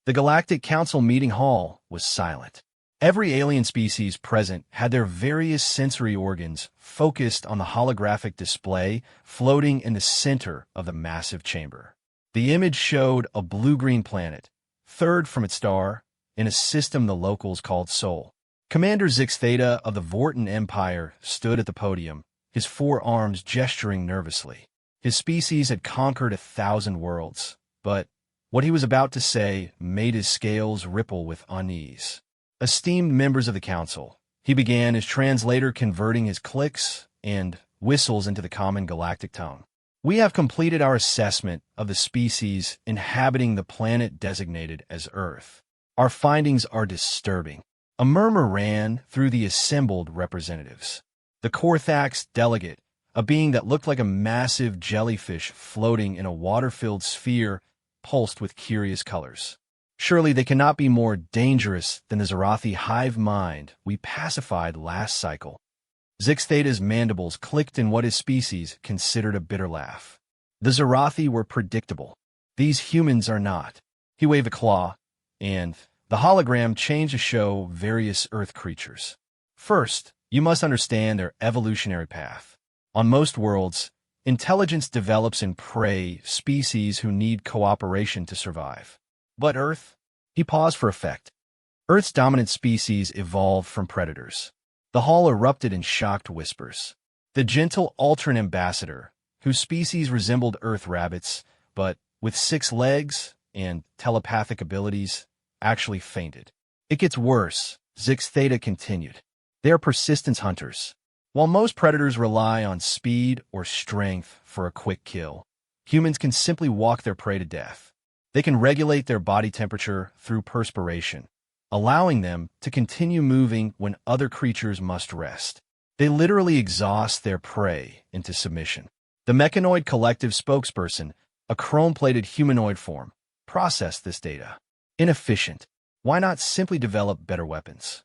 The Galactic Council meeting hall was silent. Every alien species present had their various sensory organs focused on the holographic display floating in the center of the massive chamber. The image showed a blue-green planet, third from its star, in a system the locals called Sol. Commander Zix Theta of the Vorton Empire stood at the podium, his four arms gesturing nervously. His species had conquered 1,000 worlds, but what he was about to say made his scales ripple with unease. Esteemed members of the council, he began as translator, converting his clicks and whistles into the common galactic tongue. We have completed our assessment of the species inhabiting the planet designated as Earth. Our findings are disturbing. A murmur ran through the assembled representatives. The Korthax delegate, a being that looked like a massive jellyfish floating in a water-filled sphere, pulsed with curious colors. Surely they cannot be more dangerous than the Zarathi hive mind we pacified last cycle. Zix Theta's mandibles clicked in what his species considered a bitter laugh. The Zarathi were predictable. These humans are not. He waved a claw, and the hologram changed to show various Earth creatures. First, you must understand their evolutionary path. On most worlds, intelligence develops in prey species who need cooperation to survive. But Earth? He paused for effect. Earth's dominant species evolved from predators. The hall erupted in shocked whispers. The gentle Altran ambassador, whose species resembled Earth rabbits, but with 6 legs and telepathic abilities, actually fainted. It gets worse, Zix Theta continued. They are persistence hunters. While most predators rely on speed or strength for a quick kill, humans can simply walk their prey to death. They can regulate their body temperature through perspiration, allowing them to continue moving when other creatures must rest. They literally exhaust their prey into submission. The Mechanoid Collective spokesperson, a chrome-plated humanoid form, processed this data. Inefficient. Why not simply develop better weapons?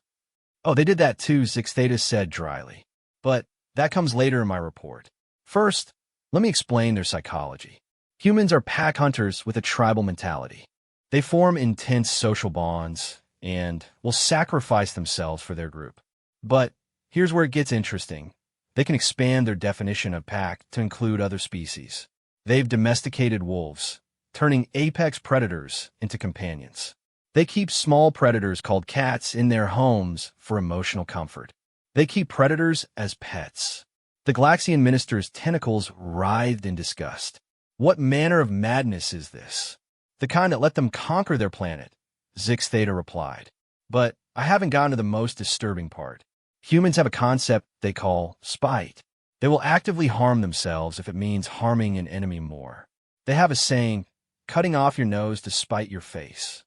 Oh, they did that too, Zix Theta said dryly. But that comes later in my report. First, let me explain their psychology. Humans are pack hunters with a tribal mentality. They form intense social bonds and will sacrifice themselves for their group. But here's where it gets interesting. They can expand their definition of pack to include other species. They've domesticated wolves, turning apex predators into companions. They keep small predators called cats in their homes for emotional comfort. They keep predators as pets. The Galaxian minister's tentacles writhed in disgust. What manner of madness is this? The kind that let them conquer their planet, Zix Theta replied. But I haven't gotten to the most disturbing part. Humans have a concept they call spite. They will actively harm themselves if it means harming an enemy more. They have a saying, cutting off your nose to spite your face.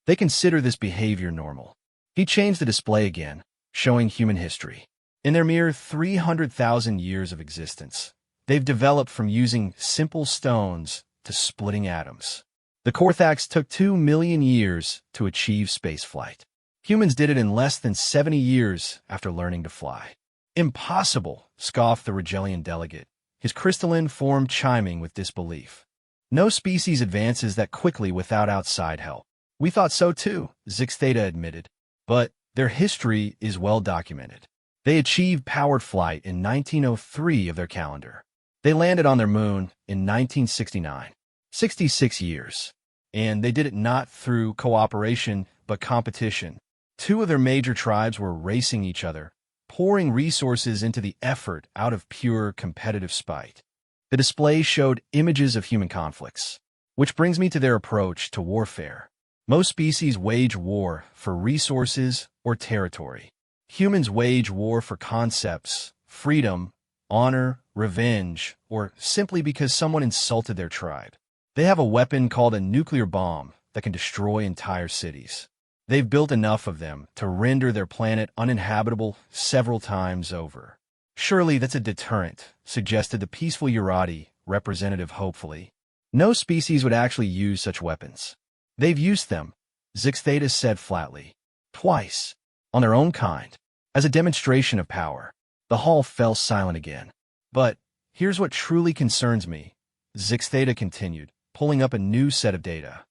They consider this behavior normal. He changed the display again, showing human history. In their mere 300,000 years of existence, they've developed from using simple stones to splitting atoms. The Korthax took 2 million years to achieve spaceflight. Humans did it in less than 70 years after learning to fly. Impossible, scoffed the Regelian delegate, his crystalline form chiming with disbelief. No species advances that quickly without outside help. We thought so too, Zix Theta admitted, but their history is well documented. They achieved powered flight in 1903 of their calendar. They landed on their moon in 1969, 66 years. And they did it not through cooperation, but competition. 2 of their major tribes were racing each other, pouring resources into the effort out of pure competitive spite. The display showed images of human conflicts, which brings me to their approach to warfare. Most species wage war for resources or territory. Humans wage war for concepts, freedom, honor, revenge, or simply because someone insulted their tribe. They have a weapon called a nuclear bomb that can destroy entire cities. They've built enough of them to render their planet uninhabitable several times over. Surely that's a deterrent, suggested the peaceful Urati representative hopefully. No species would actually use such weapons. They've used them, Zix Theta said flatly. Twice. On their own kind. As a demonstration of power. The hall fell silent again. But here's what truly concerns me, Zix Theta continued, pulling up a new set of data.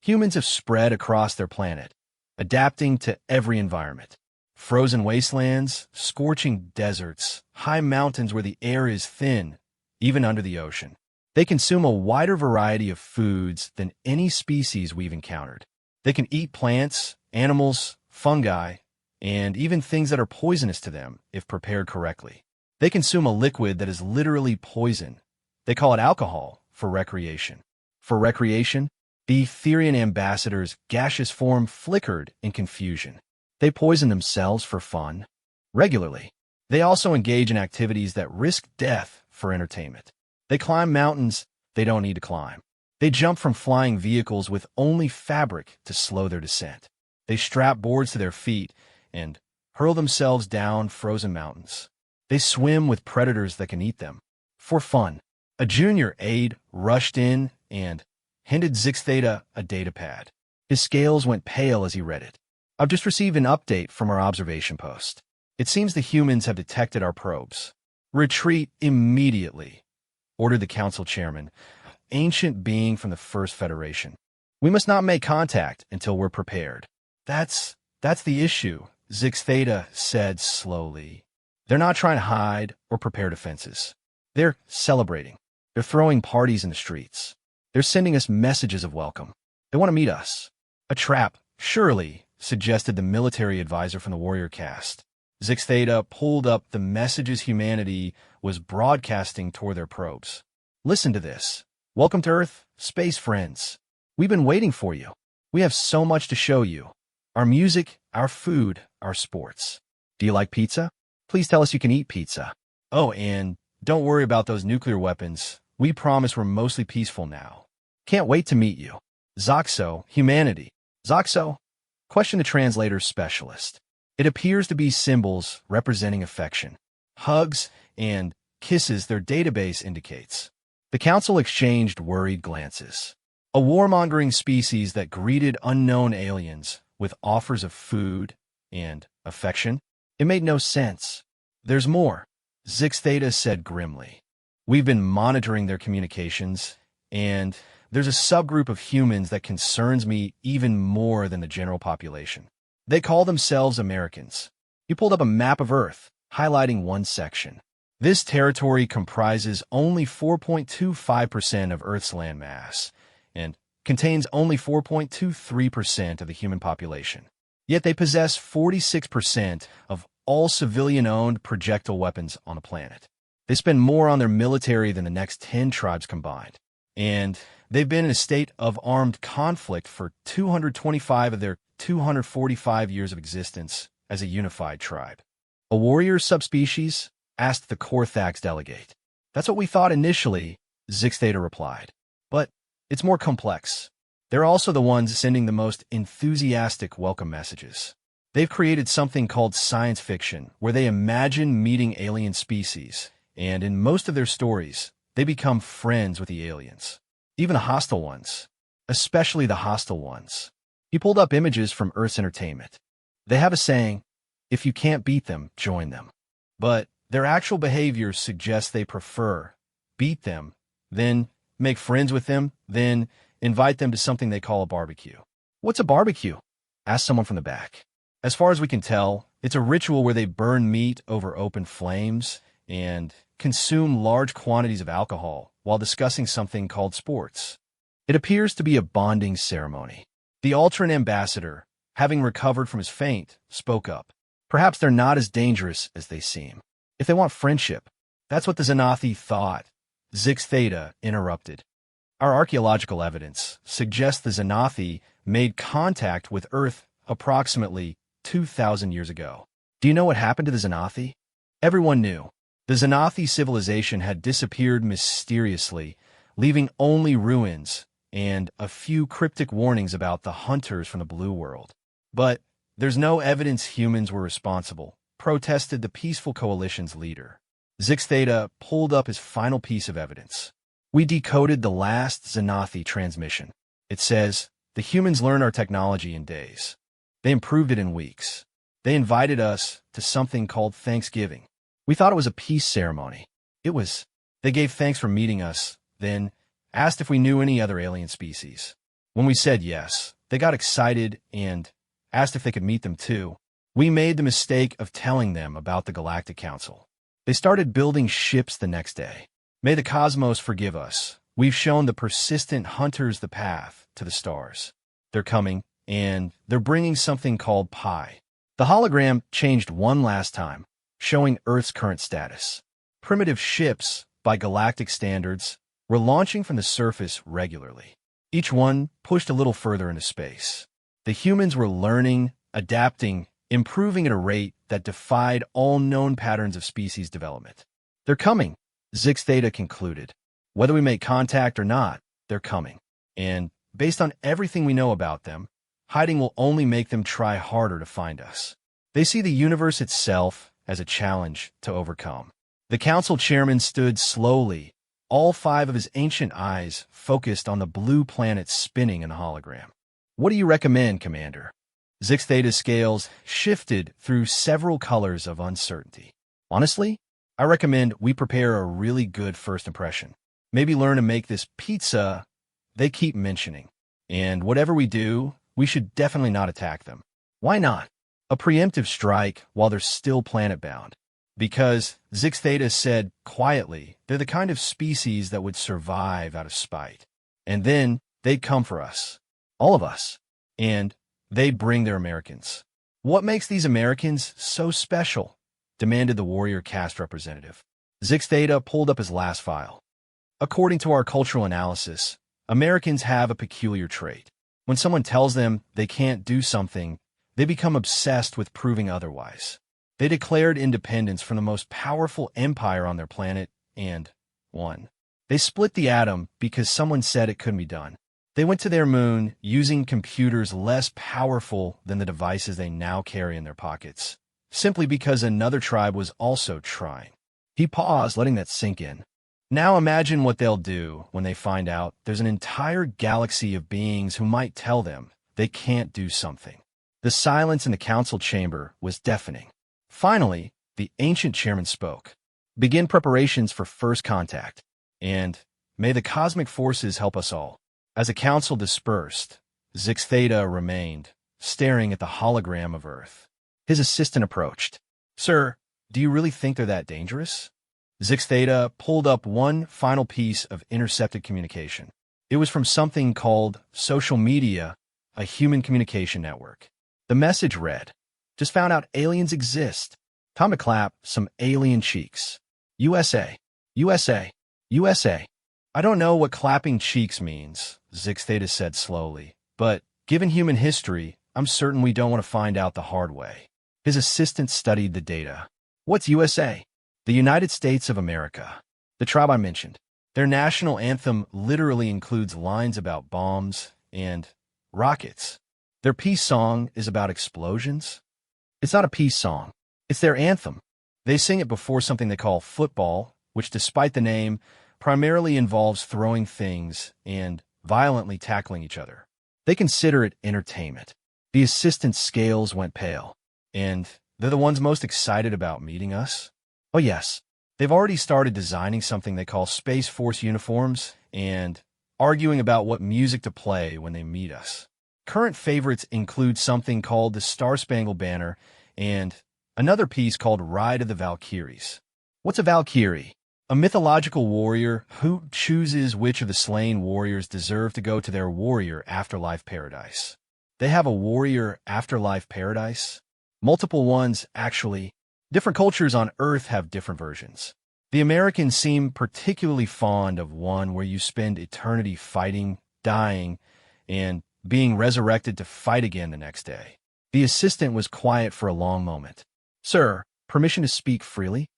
Humans have spread across their planet, adapting to every environment. Frozen wastelands, scorching deserts, high mountains where the air is thin, even under the ocean. They consume a wider variety of foods than any species we've encountered. They can eat plants, animals, fungi, and even things that are poisonous to them if prepared correctly. They consume a liquid that is literally poison. They call it alcohol for recreation. For recreation, the Etherian ambassador's gaseous form flickered in confusion. They poison themselves for fun. Regularly, they also engage in activities that risk death for entertainment. They climb mountains they don't need to climb. They jump from flying vehicles with only fabric to slow their descent. They strap boards to their feet and hurl themselves down frozen mountains. They swim with predators that can eat them. For fun, a junior aide rushed in and handed Zix Theta a datapad. His scales went pale as he read it. I've just received an update from our observation post. It seems the humans have detected our probes. Retreat immediately, ordered the council chairman, ancient being from the First Federation. We must not make contact until we're prepared. That's the issue, Zix Theta said slowly. They're not trying to hide or prepare defenses. They're celebrating. They're throwing parties in the streets. They're sending us messages of welcome. They want to meet us. A trap, surely, suggested the military advisor from the warrior caste. Zix Theta pulled up the messages humanity was broadcasting toward their probes. Listen to this. Welcome to Earth, space friends. We've been waiting for you. We have so much to show you. Our music, our food, our sports. Do you like pizza? Please tell us you can eat pizza. Oh, and don't worry about those nuclear weapons. We promise we're mostly peaceful now. Can't wait to meet you. Zoxo, humanity. Zoxo? Question the translator's specialist. It appears to be symbols representing affection. Hugs and kisses their database indicates. The council exchanged worried glances. A warmongering species that greeted unknown aliens with offers of food and affection? It made no sense. There's more, Zix Theta said grimly. We've been monitoring their communications, and there's a subgroup of humans that concerns me even more than the general population. They call themselves Americans. He pulled up a map of Earth, highlighting one section. This territory comprises only 4.25% of Earth's landmass and contains only 4.23% of the human population. Yet they possess 46% of all civilian-owned projectile weapons on the planet. They spend more on their military than the next 10 tribes combined. And they've been in a state of armed conflict for 225 of their 245 years of existence as a unified tribe. A warrior subspecies? Asked the Korthax delegate. That's what we thought initially, Zix Theta replied. But it's more complex. They're also the ones sending the most enthusiastic welcome messages. They've created something called science fiction, where they imagine meeting alien species, and in most of their stories, they become friends with the aliens. Even the hostile ones. Especially the hostile ones. He pulled up images from Earth's entertainment. They have a saying, if you can't beat them, join them. But their actual behavior suggests they prefer beat them, then make friends with them, then invite them to something they call a barbecue. What's a barbecue? Asked someone from the back. As far as we can tell, it's a ritual where they burn meat over open flames and consume large quantities of alcohol while discussing something called sports. It appears to be a bonding ceremony. The Ultran ambassador, having recovered from his faint, spoke up. Perhaps they're not as dangerous as they seem. If they want friendship, that's what the Xanathi thought. Zix Theta interrupted. Our archaeological evidence suggests the Xanathi made contact with Earth approximately 2,000 years ago. Do you know what happened to the Xanathi? Everyone knew. The Xanathi civilization had disappeared mysteriously, leaving only ruins and a few cryptic warnings about the hunters from the Blue World. But there's no evidence humans were responsible, protested the Peaceful Coalition's leader. Zix Theta pulled up his final piece of evidence. We decoded the last Xanathi transmission. It says, the humans learned our technology in days. They improved it in weeks. They invited us to something called Thanksgiving. We thought it was a peace ceremony. It was. They gave thanks for meeting us, then asked if we knew any other alien species. When we said yes, they got excited and asked if they could meet them too. We made the mistake of telling them about the Galactic Council. They started building ships the next day. May the cosmos forgive us. We've shown the persistent hunters the path to the stars. They're coming, and they're bringing something called Pi. The hologram changed one last time, showing Earth's current status. Primitive ships, by galactic standards, were launching from the surface regularly. Each one pushed a little further into space. The humans were learning, adapting, improving at a rate that defied all known patterns of species development. They're coming, Zix Theta concluded. Whether we make contact or not, they're coming. And based on everything we know about them, hiding will only make them try harder to find us. They see the universe itself as a challenge to overcome. The council chairman stood slowly, all 5 of his ancient eyes focused on the blue planet spinning in the hologram. What do you recommend, Commander? Zix Theta's scales shifted through several colors of uncertainty. Honestly, I recommend we prepare a really good first impression. Maybe learn to make this pizza they keep mentioning. And whatever we do, we should definitely not attack them. Why not? A preemptive strike while they're still planet-bound. Because, Zix Theta said quietly, they're the kind of species that would survive out of spite. And then they'd come for us. All of us. And they'd bring their Americans. What makes these Americans so special? Demanded the warrior caste representative. Zix Theta pulled up his last file. According to our cultural analysis, Americans have a peculiar trait. When someone tells them they can't do something, they become obsessed with proving otherwise. They declared independence from the most powerful empire on their planet and won. They split the atom because someone said it couldn't be done. They went to their moon using computers less powerful than the devices they now carry in their pockets, simply because another tribe was also trying. He paused, letting that sink in. Now imagine what they'll do when they find out there's an entire galaxy of beings who might tell them they can't do something. The silence in the council chamber was deafening. Finally, the ancient chairman spoke. Begin preparations for first contact, and may the cosmic forces help us all. As the council dispersed, Zix Theta remained, staring at the hologram of Earth. His assistant approached. Sir, do you really think they're that dangerous? Zix Theta pulled up one final piece of intercepted communication. It was from something called social media, a human communication network. The message read, just found out aliens exist. Time to clap some alien cheeks. USA, USA, USA. I don't know what clapping cheeks means, Zix Theta said slowly, but given human history, I'm certain we don't want to find out the hard way. His assistant studied the data. What's USA? The United States of America. The tribe I mentioned. Their national anthem literally includes lines about bombs and rockets. Their peace song is about explosions. It's not a peace song. It's their anthem. They sing it before something they call football, which despite the name, primarily involves throwing things and violently tackling each other. They consider it entertainment. The assistant's scales went pale. And they're the ones most excited about meeting us? Oh yes, they've already started designing something they call Space Force uniforms and arguing about what music to play when they meet us. Current favorites include something called the Star-Spangled Banner and another piece called Ride of the Valkyries. What's a Valkyrie? A mythological warrior who chooses which of the slain warriors deserve to go to their warrior afterlife paradise. They have a warrior afterlife paradise? Multiple ones, actually. Different cultures on Earth have different versions. The Americans seem particularly fond of one where you spend eternity fighting, dying, and being resurrected to fight again the next day. The assistant was quiet for a long moment. Sir, permission to speak freely?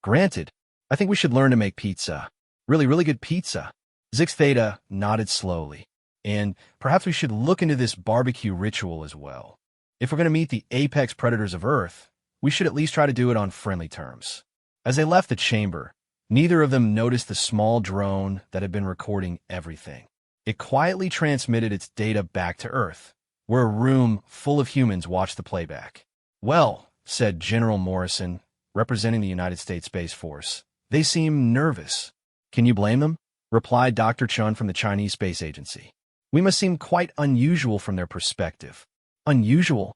Granted. I think we should learn to make pizza. Really, really good pizza. Zix Theta nodded slowly. And perhaps we should look into this barbecue ritual as well. If we're going to meet the apex predators of Earth, we should at least try to do it on friendly terms. As they left the chamber, neither of them noticed the small drone that had been recording everything. It quietly transmitted its data back to Earth, where a room full of humans watched the playback. Well, said General Morrison, representing the United States Space Force, they seem nervous. Can you blame them? Replied Dr. Chun from the Chinese Space Agency. We must seem quite unusual from their perspective. Unusual?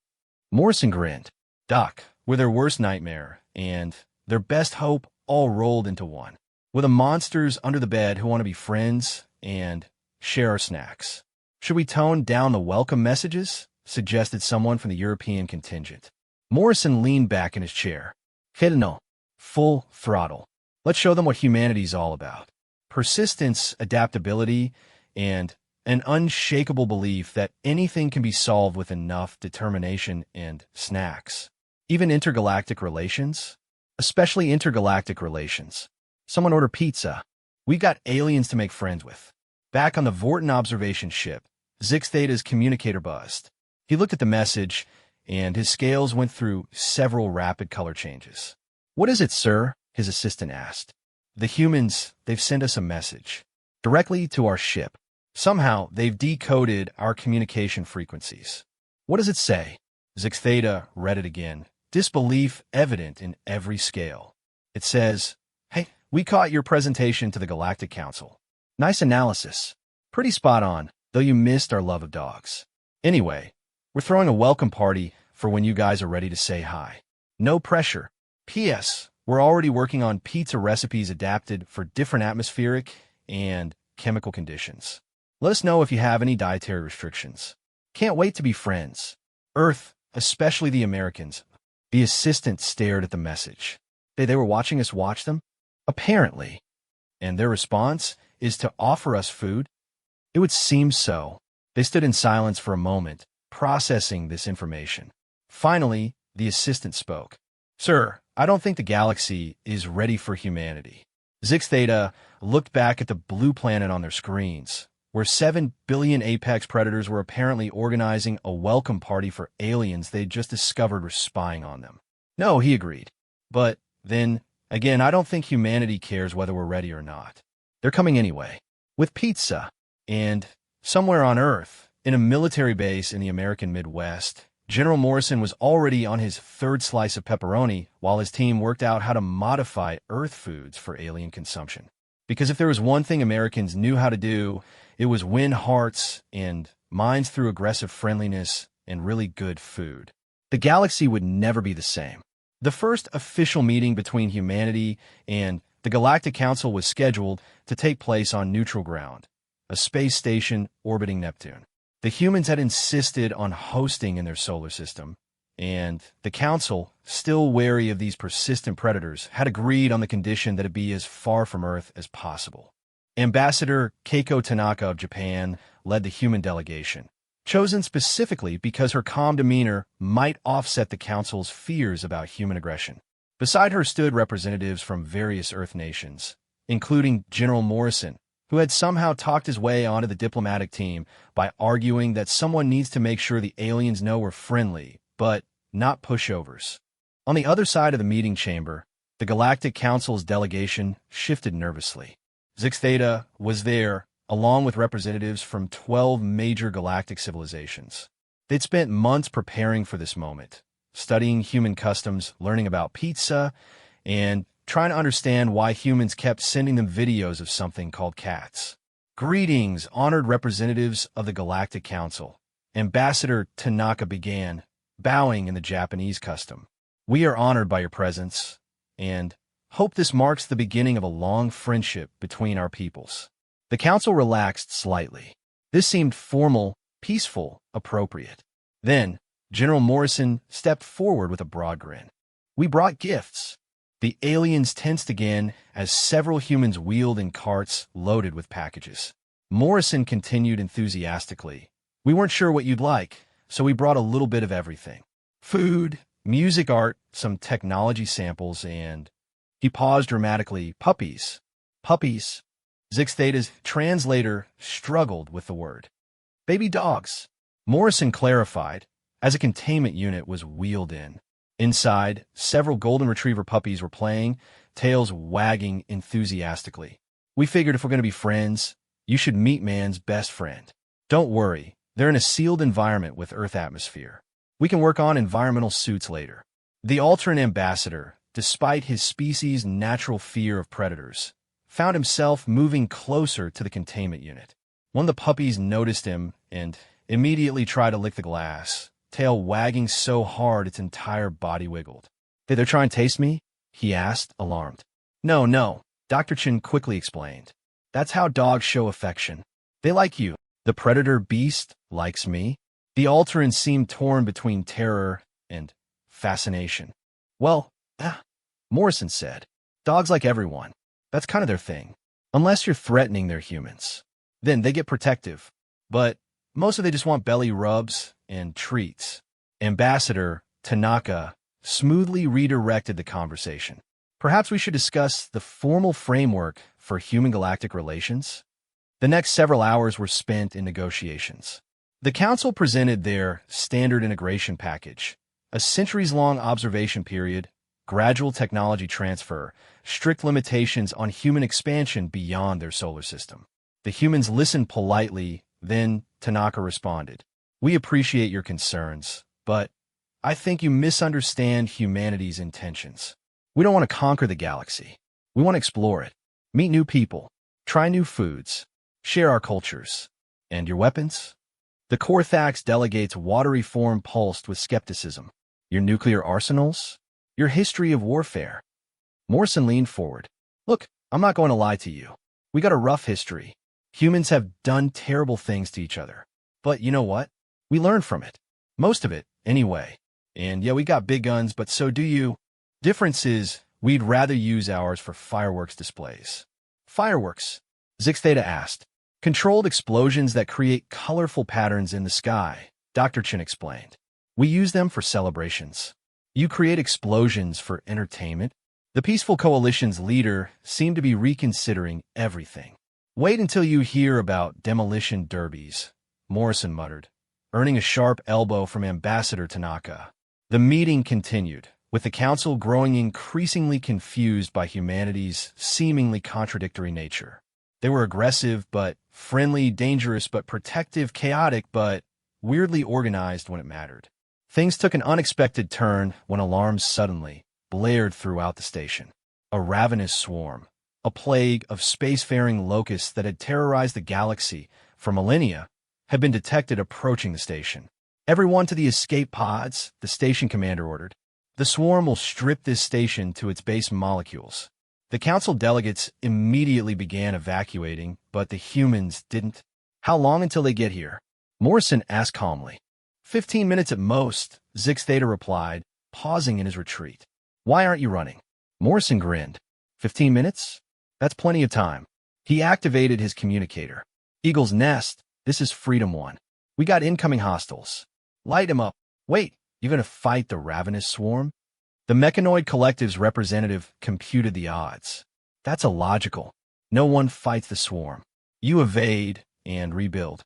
Morrison grinned. Doc, we're their worst nightmare, and their best hope all rolled into one. We're the monsters under the bed who want to be friends and share our snacks. Should we tone down the welcome messages? Suggested someone from the European contingent. Morrison leaned back in his chair. No, full throttle. Let's show them what humanity's all about. Persistence, adaptability, and an unshakable belief that anything can be solved with enough determination and snacks. Even intergalactic relations? Especially intergalactic relations. Someone order pizza. We've got aliens to make friends with. Back on the Vorton observation ship, Zix Theta's communicator buzzed. He looked at the message, and his scales went through several rapid color changes. What is it, sir? His assistant asked. The humans, they've sent us a message. Directly to our ship. Somehow, they've decoded our communication frequencies. What does it say? Zix Theta read it again, disbelief evident in every scale. It says, Hey, we caught your presentation to the Galactic Council. Nice analysis. Pretty spot on, though you missed our love of dogs. Anyway, we're throwing a welcome party for when you guys are ready to say hi. No pressure. P.S. We're already working on pizza recipes adapted for different atmospheric and chemical conditions. Let us know if you have any dietary restrictions. Can't wait to be friends. Earth, especially the Americans. The assistant stared at the message. They were watching us watch them? Apparently. And their response is to offer us food? It would seem so. They stood in silence for a moment, processing this information. Finally, the assistant spoke. Sir, I don't think the galaxy is ready for humanity. Zix Theta looked back at the blue planet on their screens, where 7 billion apex predators were apparently organizing a welcome party for aliens they'd just discovered were spying on them. No, he agreed. But then, again, I don't think humanity cares whether we're ready or not. They're coming anyway. With pizza. And somewhere on Earth, in a military base in the American Midwest, General Morrison was already on his third slice of pepperoni while his team worked out how to modify Earth foods for alien consumption. Because if there was one thing Americans knew how to do, it was win hearts and minds through aggressive friendliness and really good food. The galaxy would never be the same. The first official meeting between humanity and the Galactic Council was scheduled to take place on neutral ground, a space station orbiting Neptune. The humans had insisted on hosting in their solar system, and the Council, still wary of these persistent predators, had agreed on the condition that it be as far from Earth as possible. Ambassador Keiko Tanaka of Japan led the human delegation, chosen specifically because her calm demeanor might offset the Council's fears about human aggression. Beside her stood representatives from various Earth nations, including General Morrison, who had somehow talked his way onto the diplomatic team by arguing that someone needs to make sure the aliens know we're friendly, but not pushovers. On the other side of the meeting chamber, the Galactic Council's delegation shifted nervously. Zix Theta was there, along with representatives from 12 major galactic civilizations. They'd spent months preparing for this moment, studying human customs, learning about pizza, and trying to understand why humans kept sending them videos of something called cats. Greetings, honored representatives of the Galactic Council. Ambassador Tanaka began, bowing in the Japanese custom. We are honored by your presence, and hope this marks the beginning of a long friendship between our peoples. The council relaxed slightly. This seemed formal, peaceful, appropriate. Then, General Morrison stepped forward with a broad grin. We brought gifts. The aliens tensed again as several humans wheeled in carts loaded with packages. Morrison continued enthusiastically. We weren't sure what you'd like, so we brought a little bit of everything. Food, music, art, some technology samples, and... He paused dramatically. Puppies. Puppies. Zix Theta's translator struggled with the word. Baby dogs. Morrison clarified, as a containment unit was wheeled in. Inside, several golden retriever puppies were playing, tails wagging enthusiastically. We figured if we're going to be friends, you should meet man's best friend. Don't worry, they're in a sealed environment with Earth atmosphere. We can work on environmental suits later. The alternate ambassador, despite his species' natural fear of predators, found himself moving closer to the containment unit. One of the puppies noticed him and immediately tried to lick the glass, tail wagging so hard its entire body wiggled. "Hey, they're trying to taste me?" he asked, alarmed. "No, no," Dr. Chin quickly explained. "That's how dogs show affection. They like you. The predator beast likes me." The Alteran seemed torn between terror and fascination. "Well, Morrison said, dogs like everyone. That's kind of their thing. Unless you're threatening their humans. Then they get protective. But mostly they just want belly rubs and treats." Ambassador Tanaka smoothly redirected the conversation. "Perhaps we should discuss the formal framework for human-galactic relations?" The next several hours were spent in negotiations. The Council presented their standard integration package, a centuries-long observation period, gradual technology transfer, strict limitations on human expansion beyond their solar system. The humans listened politely, then Tanaka responded, "We appreciate your concerns, but I think you misunderstand humanity's intentions. We don't want to conquer the galaxy. We want to explore it, meet new people, try new foods, share our cultures. And your weapons?" The Korthax delegate's watery form pulsed with skepticism. "Your nuclear arsenals? Your history of warfare?" Morrison leaned forward. "Look, I'm not going to lie to you. We got a rough history. Humans have done terrible things to each other. But you know what? We learned from it. Most of it, anyway. And yeah, we got big guns, but so do you. Difference is, we'd rather use ours for fireworks displays." "Fireworks?" Zix Theta asked. "Controlled explosions that create colorful patterns in the sky," Dr. Chin explained. "We use them for celebrations. You create explosions for entertainment?" The Peaceful Coalition's leader seemed to be reconsidering everything. "Wait until you hear about demolition derbies," Morrison muttered, earning a sharp elbow from Ambassador Tanaka. The meeting continued, with the Council growing increasingly confused by humanity's seemingly contradictory nature. They were aggressive but friendly, dangerous but protective, chaotic but weirdly organized when it mattered. Things took an unexpected turn when alarms suddenly blared throughout the station. A ravenous swarm, a plague of spacefaring locusts that had terrorized the galaxy for millennia, had been detected approaching the station. "Everyone to the escape pods," the station commander ordered. "The swarm will strip this station to its base molecules." The Council delegates immediately began evacuating, but the humans didn't. "How long until they get here?" Morrison asked calmly. 15 minutes at most," Zix Theta replied, pausing in his retreat. "Why aren't you running?" Morrison grinned. 15 minutes? That's plenty of time." He activated his communicator. "Eagle's Nest, this is Freedom 1. We got incoming hostiles. Light him up. Wait, you're going to fight the ravenous swarm?" The Mechanoid Collective's representative computed the odds. "That's illogical. No one fights the swarm. You evade and rebuild."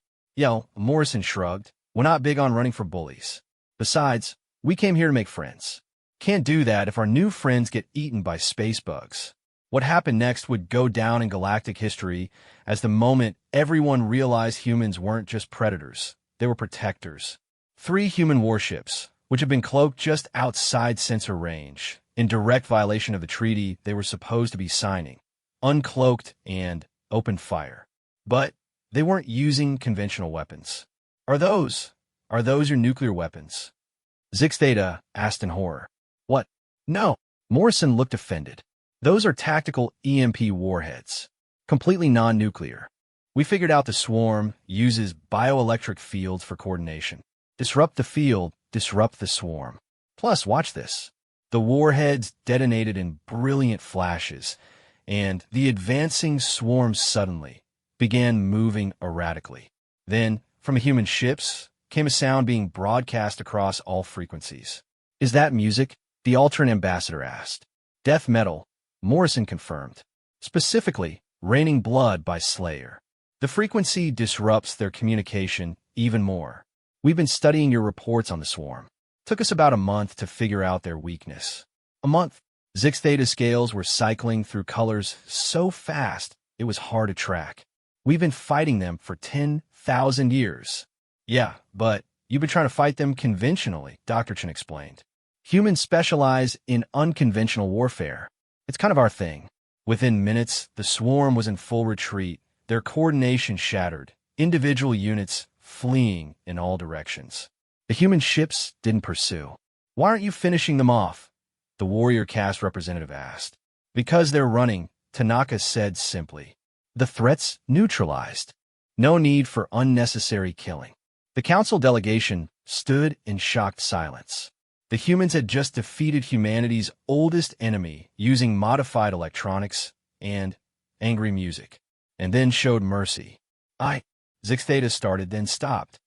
Morrison shrugged. "We're not big on running for bullies. Besides, we came here to make friends. Can't do that if our new friends get eaten by space bugs." What happened next would go down in galactic history as the moment everyone realized humans weren't just predators, they were protectors. 3 human warships, which had been cloaked just outside sensor range, in direct violation of the treaty they were supposed to be signing, uncloaked and opened fire. But they weren't using conventional weapons. Are those your nuclear weapons?" Zix Theta asked in horror. "What? No." Morrison looked offended. "Those are tactical EMP warheads, completely non-nuclear. We figured out the swarm uses bioelectric fields for coordination. Disrupt the field, disrupt the swarm. Plus, watch this." The warheads detonated in brilliant flashes, and the advancing swarm suddenly began moving erratically. Then, from human ships, came a sound being broadcast across all frequencies. "Is that music?" the Alteran ambassador asked. "Death metal," Morrison confirmed. "Specifically, Raining Blood by Slayer. The frequency disrupts their communication even more. We've been studying your reports on the swarm. Took us about a month to figure out their weakness." A month? Zix Theta scales were cycling through colors so fast it was hard to track. "We've been fighting them for 10,000 years. "Yeah, but you've been trying to fight them conventionally," Dr. Chen explained. "Humans specialize in unconventional warfare. It's kind of our thing." Within minutes, the swarm was in full retreat, their coordination shattered, individual units fleeing in all directions. The human ships didn't pursue. "Why aren't you finishing them off?" the warrior caste representative asked. "Because they're running," Tanaka said simply. "The threat's neutralized. No need for unnecessary killing." The council delegation stood in shocked silence. The humans had just defeated humanity's oldest enemy using modified electronics and angry music, and then showed mercy. Zix Theta started, then stopped.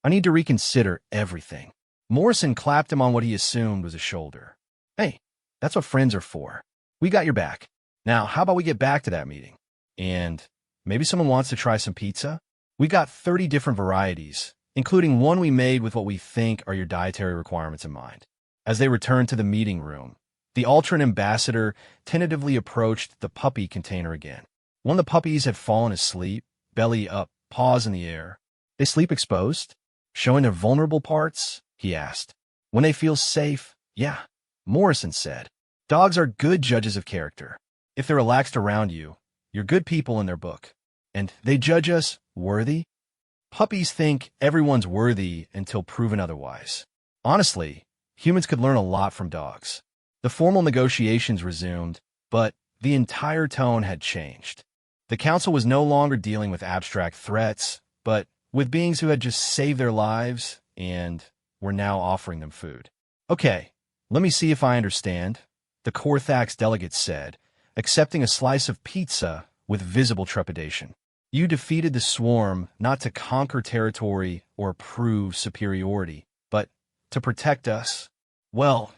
"I need to reconsider everything." Morrison clapped him on what he assumed was a shoulder. "Hey, that's what friends are for. We got your back. Now, how about we get back to that meeting? And maybe someone wants to try some pizza? We got 30 different varieties, including one we made with what we think are your dietary requirements in mind." As they returned to the meeting room, the Ultran ambassador tentatively approached the puppy container again. One of the puppies had fallen asleep, belly up, paws in the air. "They sleep exposed? Showing their vulnerable parts?" he asked. "When they feel safe, yeah," Morrison said. "Dogs are good judges of character. If they're relaxed around you, you're good people in their book. And they judge us worthy? Puppies think everyone's worthy until proven otherwise. Honestly, humans could learn a lot from dogs." The formal negotiations resumed, but the entire tone had changed. The council was no longer dealing with abstract threats, but with beings who had just saved their lives and were now offering them food. "Okay, let me see if I understand," the Corthax delegate said, accepting a slice of pizza with visible trepidation. "You defeated the swarm not to conquer territory or prove superiority, but to protect us." "Well,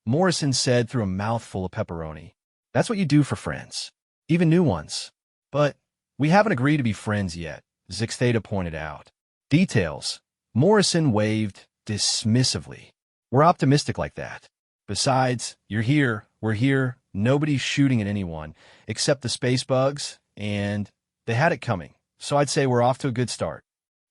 Morrison said through a mouthful of pepperoni. "That's what you do for friends, even new ones." "But we haven't agreed to be friends yet," Zix Theta pointed out. "Details." Morrison waved dismissively. "We're optimistic like that. Besides, you're here, we're here, nobody's shooting at anyone, except the space bugs, and they had it coming, so I'd say we're off to a good start."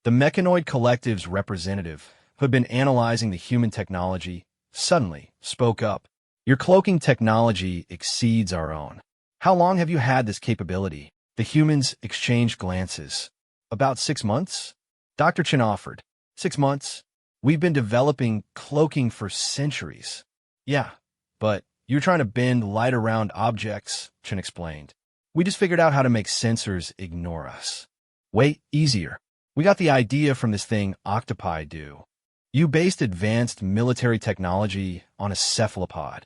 The Mechanoid Collective's representative, who had been analyzing the human technology, suddenly spoke up. "Your cloaking technology exceeds our own. How long have you had this capability?" The humans exchanged glances. "About 6 months?" Dr. Chen offered. 6 months? We've been developing cloaking for centuries." "Yeah, but you're trying to bend light around objects," Chen explained. "We just figured out how to make sensors ignore us." "Wait, easier. We got the idea from this thing octopi do. You based advanced military technology on a cephalopod.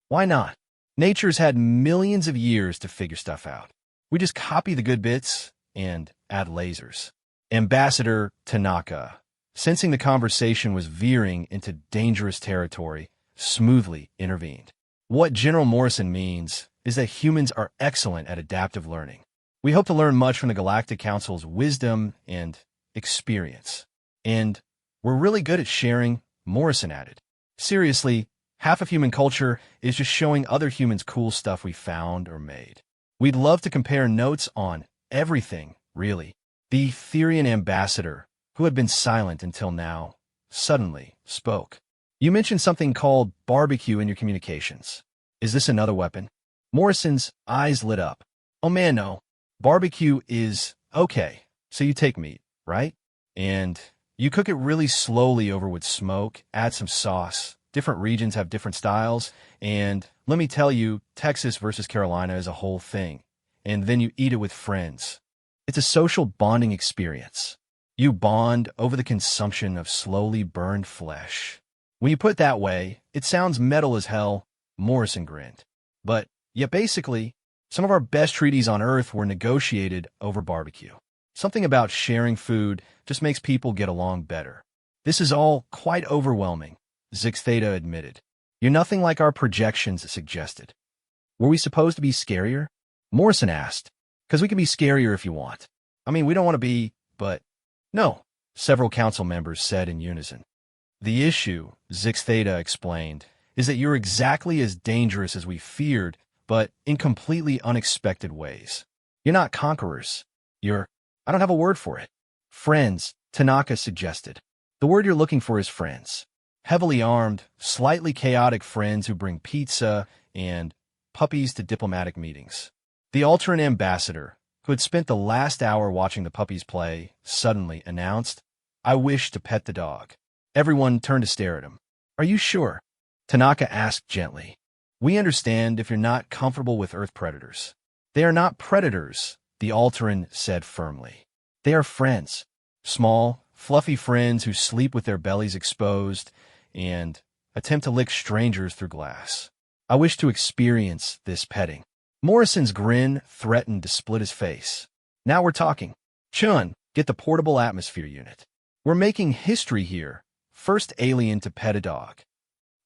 Why not? Nature's had millions of years to figure stuff out. We just copy the good bits and add lasers." Ambassador Tanaka, sensing the conversation was veering into dangerous territory, smoothly intervened. "What General Morrison means is that humans are excellent at adaptive learning. We hope to learn much from the Galactic Council's wisdom and experience. And we're really good at sharing," Morrison added. "Seriously, half of human culture is just showing other humans cool stuff we found or made. We'd love to compare notes on everything, really." The Etherian ambassador, who had been silent until now, suddenly spoke. "You mentioned something called barbecue in your communications. Is this another weapon?" Morrison's eyes lit up. "Oh man, no. Barbecue is, okay, so you take meat, right? And you cook it really slowly over with smoke, add some sauce. Different regions have different styles, and let me tell you, Texas versus Carolina is a whole thing. And then you eat it with friends. It's a social bonding experience. You bond over the consumption of slowly burned flesh." When you put it that way, it sounds metal as hell, Morrison grinned. "But, yeah, basically, some of our best treaties on Earth were negotiated over barbecue. Something about sharing food just makes people get along better. This is all quite overwhelming," Zix Theta admitted. "You're nothing like our projections suggested." "Were we supposed to be scarier?" Morrison asked. "'Cause we can be scarier if you want. I mean, we don't want to be, but..." "No," several council members said in unison. "The issue," Zix Theta explained, "is that you're exactly as dangerous as we feared, but in completely unexpected ways. You're not conquerors. I don't have a word for it." "Friends," Tanaka suggested. "The word you're looking for is friends. Heavily armed, slightly chaotic friends who bring pizza and puppies to diplomatic meetings." The Ultran ambassador, who who had spent the last hour watching the puppies play, suddenly announced, "I wish to pet the dog." Everyone turned to stare at him. "Are you sure?" Tanaka asked gently. "We understand if you're not comfortable with Earth predators." "They are not predators," the Alteran said firmly. "They are friends. Small, fluffy friends who sleep with their bellies exposed and attempt to lick strangers through glass. I wish to experience this petting." Morrison's grin threatened to split his face. "Now we're talking. Chun, get the portable atmosphere unit. We're making history here. First alien to pet a dog."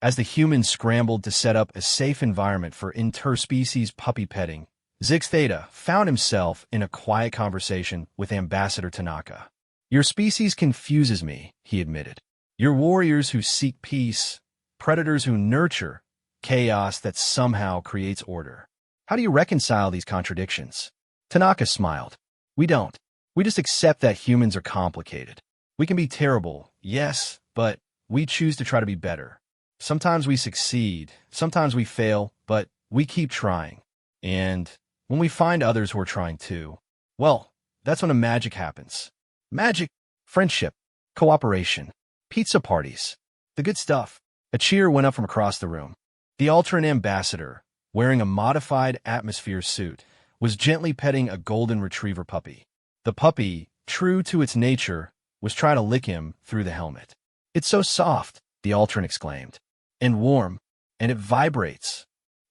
As the humans scrambled to set up a safe environment for interspecies puppy petting, Zix Theta found himself in a quiet conversation with Ambassador Tanaka. "Your species confuses me," he admitted. "You're warriors who seek peace, predators who nurture, chaos that somehow creates order. How do you reconcile these contradictions?" Tanaka smiled. "We don't. We just accept that humans are complicated. We can be terrible, yes, but we choose to try to be better. Sometimes we succeed, sometimes we fail, but we keep trying. And when we find others who are trying too, well, that's when the magic happens. Magic, friendship, cooperation, pizza parties, the good stuff." A cheer went up from across the room. The Alteran ambassador, wearing a modified atmosphere suit, was gently petting a golden retriever puppy. The puppy, true to its nature, was trying to lick him through the helmet. "It's so soft," the Alteran exclaimed, "and warm, and it vibrates."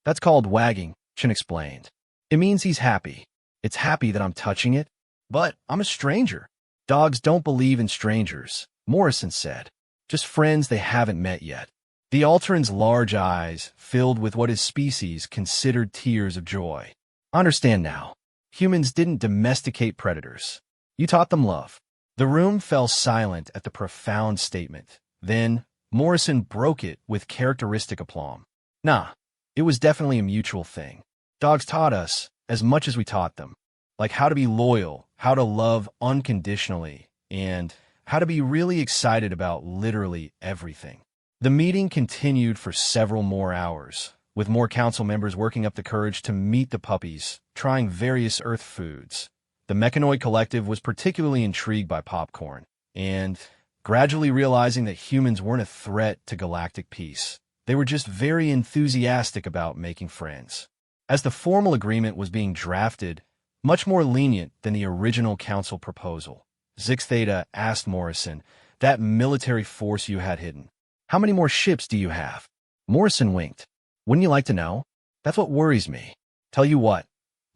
"That's called wagging," Chin explained. "It means he's happy. It's happy that I'm touching it, but I'm a stranger." "Dogs don't believe in strangers," Morrison said. "Just friends they haven't met yet." The Alteran's large eyes filled with what his species considered tears of joy. "I understand now. Humans didn't domesticate predators. You taught them love." The room fell silent at the profound statement. Then Morrison broke it with characteristic aplomb. "Nah, it was definitely a mutual thing. Dogs taught us as much as we taught them, like how to be loyal, how to love unconditionally, and how to be really excited about literally everything." The meeting continued for several more hours, with more council members working up the courage to meet the puppies, trying various Earth foods. The Mechanoid Collective was particularly intrigued by popcorn, and gradually realizing that humans weren't a threat to galactic peace. They were just very enthusiastic about making friends. As the formal agreement was being drafted, much more lenient than the original council proposal, Zix Theta asked Morrison, "That military force you had hidden, how many more ships do you have?" Morrison winked. "Wouldn't you like to know? That's what worries me." "Tell you what,"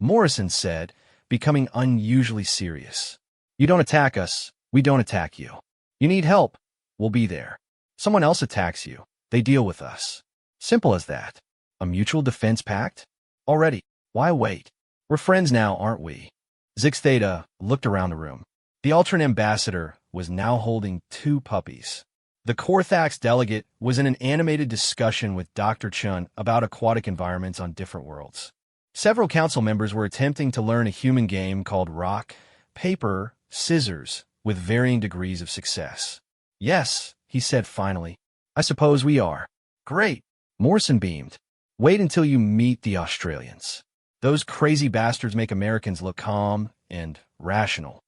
Morrison said, becoming unusually serious. "You don't attack us, we don't attack you. You need help, we'll be there. Someone else attacks you, they deal with us. Simple as that. A mutual defense pact? Already, why wait? We're friends now, aren't we?" Zix Theta looked around the room. The Alteran ambassador was now holding 2 puppies. The Korthax delegate was in an animated discussion with Dr. Chun about aquatic environments on different worlds. Several council members were attempting to learn a human game called rock, paper, scissors, with varying degrees of success. "Yes," he said finally. "I suppose we are." "Great," Morrison beamed. "Wait until you meet the Australians. Those crazy bastards make Americans look calm and rational.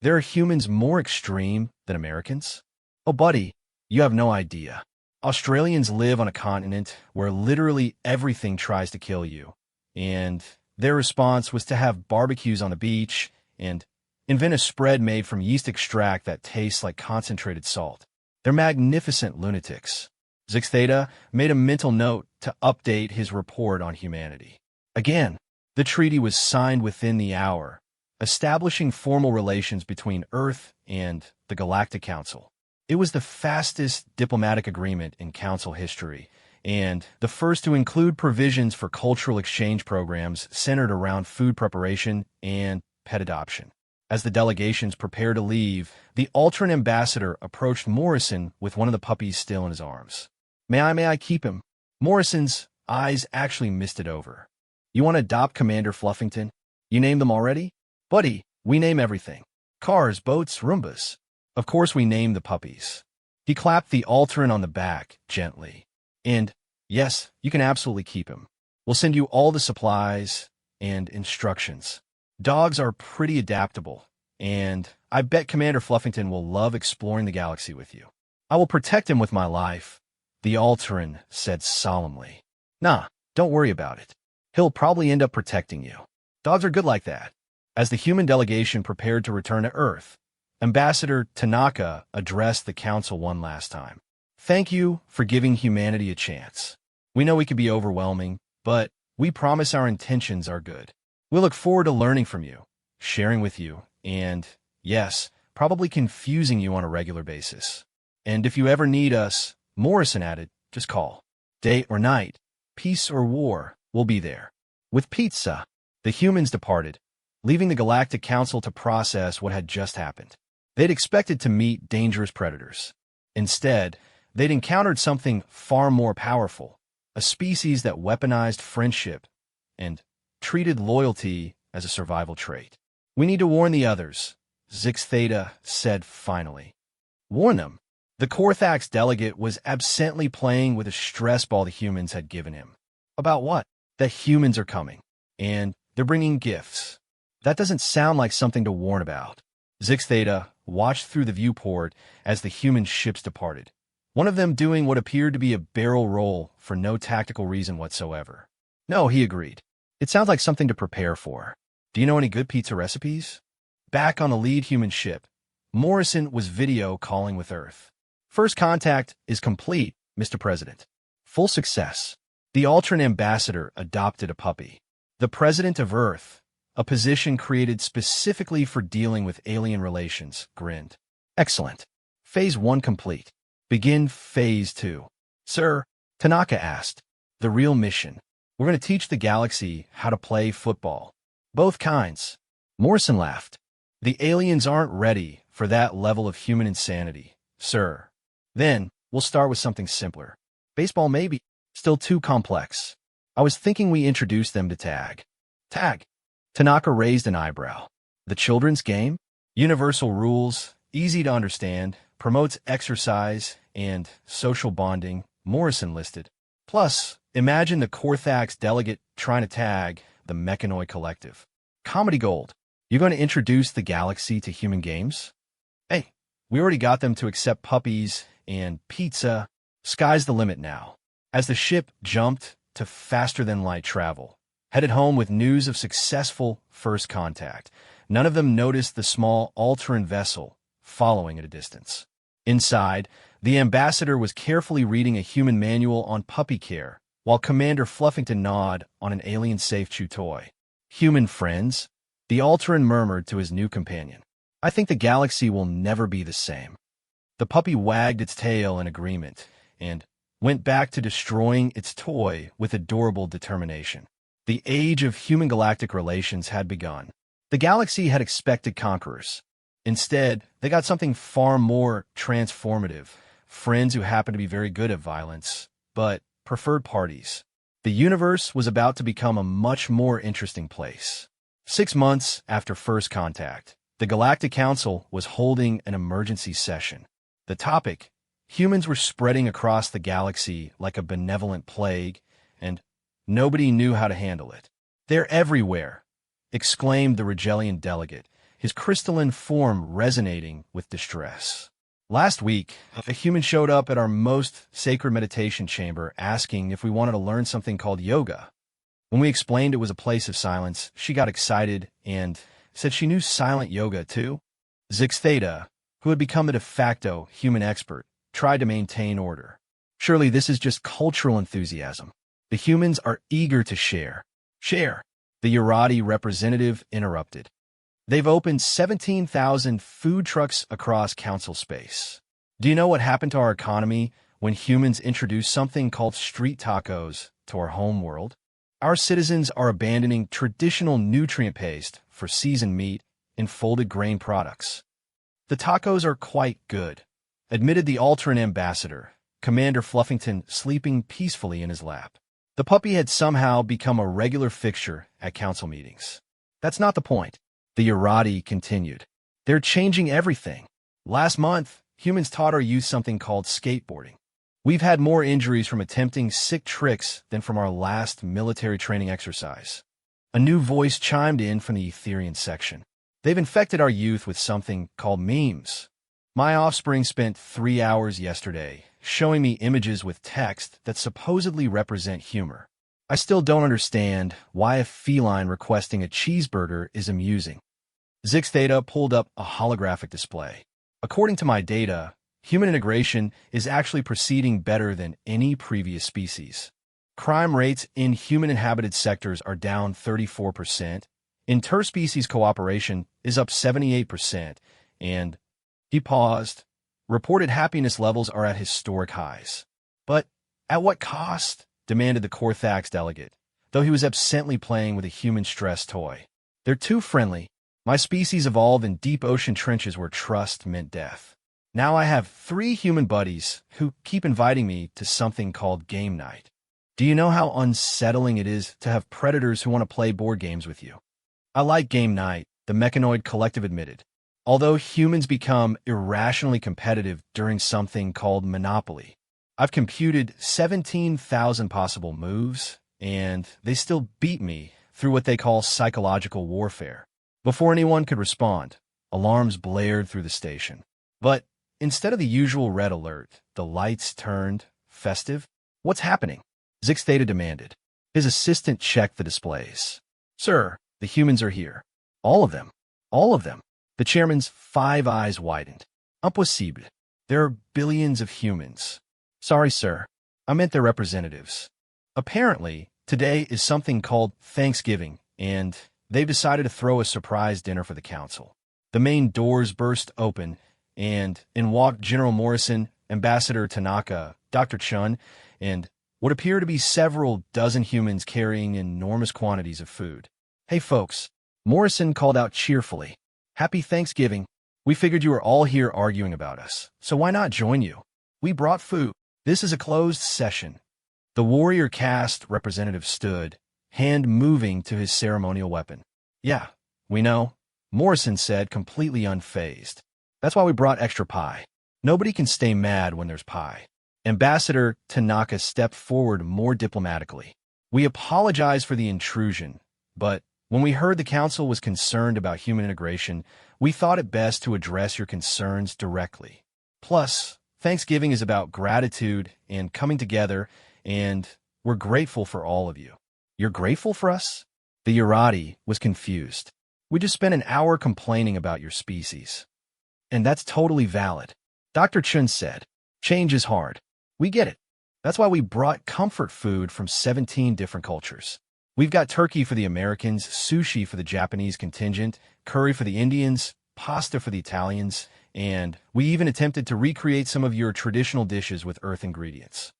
There are humans more extreme than Americans. Oh, buddy, you have no idea. Australians live on a continent where literally everything tries to kill you, and their response was to have barbecues on the beach and invent a spread made from yeast extract that tastes like concentrated salt. They're magnificent lunatics." Zix Theta made a mental note to update his report on humanity. Again, the treaty was signed within the hour, establishing formal relations between Earth and the Galactic Council. It was the fastest diplomatic agreement in Council history, and the first to include provisions for cultural exchange programs centered around food preparation and pet adoption. As the delegations prepared to leave, the Alteran ambassador approached Morrison with one of the puppies still in his arms. May I keep him?" Morrison's eyes actually misted over. "You want to adopt Commander Fluffington? You named them already?" "Buddy, we name everything. Cars, boats, Roombas. Of course we name the puppies." He clapped the Alteran on the back gently. "And, yes, you can absolutely keep him. We'll send you all the supplies and instructions." Dogs are pretty adaptable, and I bet Commander Fluffington will love exploring the galaxy with you. I will protect him with my life, the Alteran said solemnly. Nah, don't worry about it. He'll probably end up protecting you. Dogs are good like that. As the human delegation prepared to return to Earth, Ambassador Tanaka addressed the council one last time. Thank you for giving humanity a chance. We know we can be overwhelming, but we promise our intentions are good. We look forward to learning from you, sharing with you, and, yes, probably confusing you on a regular basis. And if you ever need us, Morrison added, just call. Day or night, peace or war, we'll be there. With pizza, the humans departed, leaving the Galactic Council to process what had just happened. They'd expected to meet dangerous predators. Instead, they'd encountered something far more powerful, a species that weaponized friendship and treated loyalty as a survival trait. We need to warn the others, Zix Theta said finally. Warn them? The Korthax delegate was absently playing with a stress ball the humans had given him. About what? That humans are coming, and they're bringing gifts. That doesn't sound like something to warn about. Zix Theta watched through the viewport as the human ships departed, one of them doing what appeared to be a barrel roll for no tactical reason whatsoever. No, he agreed. It sounds like something to prepare for. Do you know any good pizza recipes? Back on the lead human ship, Morrison was video calling with Earth. First contact is complete, Mr. President. Full success. The Altran ambassador adopted a puppy. The President of Earth, a position created specifically for dealing with alien relations, grinned. Excellent. Phase 1 complete. Begin Phase 2. Sir, Tanaka asked. The real mission. We're going to teach the galaxy how to play football. Both kinds. Morrison laughed. The aliens aren't ready for that level of human insanity, sir. Then, we'll start with something simpler. Baseball maybe. Still too complex. I was thinking we introduce them to tag. Tag. Tanaka raised an eyebrow. The children's game? Universal rules, easy to understand, promotes exercise and social bonding, Morrison listed. Plus, imagine the Korthax delegate trying to tag the Mechanoid Collective. Comedy gold. You're going to introduce the galaxy to human games? Hey, we already got them to accept puppies and pizza. Sky's the limit now. As the ship jumped to faster-than-light travel, headed home with news of successful first contact, none of them noticed the small Alteran vessel following at a distance. Inside, the ambassador was carefully reading a human manual on puppy care, while Commander Fluffington gnawed on an alien-safe chew toy. Human friends? The Alteran murmured to his new companion. I think the galaxy will never be the same. The puppy wagged its tail in agreement, and went back to destroying its toy with adorable determination. The age of human galactic relations had begun. The galaxy had expected conquerors. Instead, they got something far more transformative, friends who happened to be very good at violence, but preferred parties. The universe was about to become a much more interesting place. 6 months after first contact, the Galactic Council was holding an emergency session. The topic: humans were spreading across the galaxy like a benevolent plague, and nobody knew how to handle it. They're everywhere, exclaimed the Rigelian delegate, his crystalline form resonating with distress. Last week, a human showed up at our most sacred meditation chamber asking if we wanted to learn something called yoga. When we explained it was a place of silence, she got excited and said she knew silent yoga too. Zix Theta, who had become the de facto human expert, tried to maintain order. Surely this is just cultural enthusiasm. The humans are eager to share. Share, the Urati representative interrupted. They've opened 17,000 food trucks across council space. Do you know what happened to our economy when humans introduced something called street tacos to our home world? Our citizens are abandoning traditional nutrient paste for seasoned meat and folded grain products. The tacos are quite good, admitted the Alteran ambassador, Commander Fluffington sleeping peacefully in his lap. The puppy had somehow become a regular fixture at council meetings. That's not the point. The Urati continued. They're changing everything. Last month, humans taught our youth something called skateboarding. We've had more injuries from attempting sick tricks than from our last military training exercise. A new voice chimed in from the Etherian section. They've infected our youth with something called memes. My offspring spent 3 hours yesterday showing me images with text that supposedly represent humor. I still don't understand why a feline requesting a cheeseburger is amusing. Zix Theta pulled up a holographic display. According to my data, human integration is actually proceeding better than any previous species. Crime rates in human-inhabited sectors are down 34%, interspecies cooperation is up 78%, and, he paused, reported happiness levels are at historic highs. But at what cost? Demanded the Corthax delegate, though he was absently playing with a human stress toy. They're too friendly. My species evolved in deep ocean trenches where trust meant death. Now I have 3 human buddies who keep inviting me to something called game night. Do you know how unsettling it is to have predators who want to play board games with you? I like game night, the Mechanoid Collective admitted. Although humans become irrationally competitive during something called Monopoly. I've computed 17,000 possible moves, and they still beat me through what they call psychological warfare. Before anyone could respond, alarms blared through the station. But instead of the usual red alert, the lights turned festive. What's happening? Zix Theta demanded. His assistant checked the displays. Sir, the humans are here. All of them. All of them. The chairman's 5 eyes widened. Impossible. There are billions of humans. Sorry, sir. I meant their representatives. Apparently, today is something called Thanksgiving, and they've decided to throw a surprise dinner for the council. The main doors burst open, and in walked General Morrison, Ambassador Tanaka, Dr. Chun, and what appear to be several dozen humans carrying enormous quantities of food. Hey folks, Morrison called out cheerfully. Happy Thanksgiving. We figured you were all here arguing about us, so why not join you? We brought food. This is a closed session. The warrior caste representative stood, hand moving to his ceremonial weapon. Yeah, we know, Morrison said, completely unfazed. That's why we brought extra pie. Nobody can stay mad when there's pie. Ambassador Tanaka stepped forward more diplomatically. We apologize for the intrusion, but when we heard the council was concerned about human integration, we thought it best to address your concerns directly. Plus, Thanksgiving is about gratitude and coming together, and we're grateful for all of you. You're grateful for us? The Urati was confused. We just spent an hour complaining about your species. And that's totally valid. Dr. Chun said, change is hard. We get it. That's why we brought comfort food from 17 different cultures. We've got turkey for the Americans, sushi for the Japanese contingent, curry for the Indians, pasta for the Italians, and we even attempted to recreate some of your traditional dishes with Earth ingredients.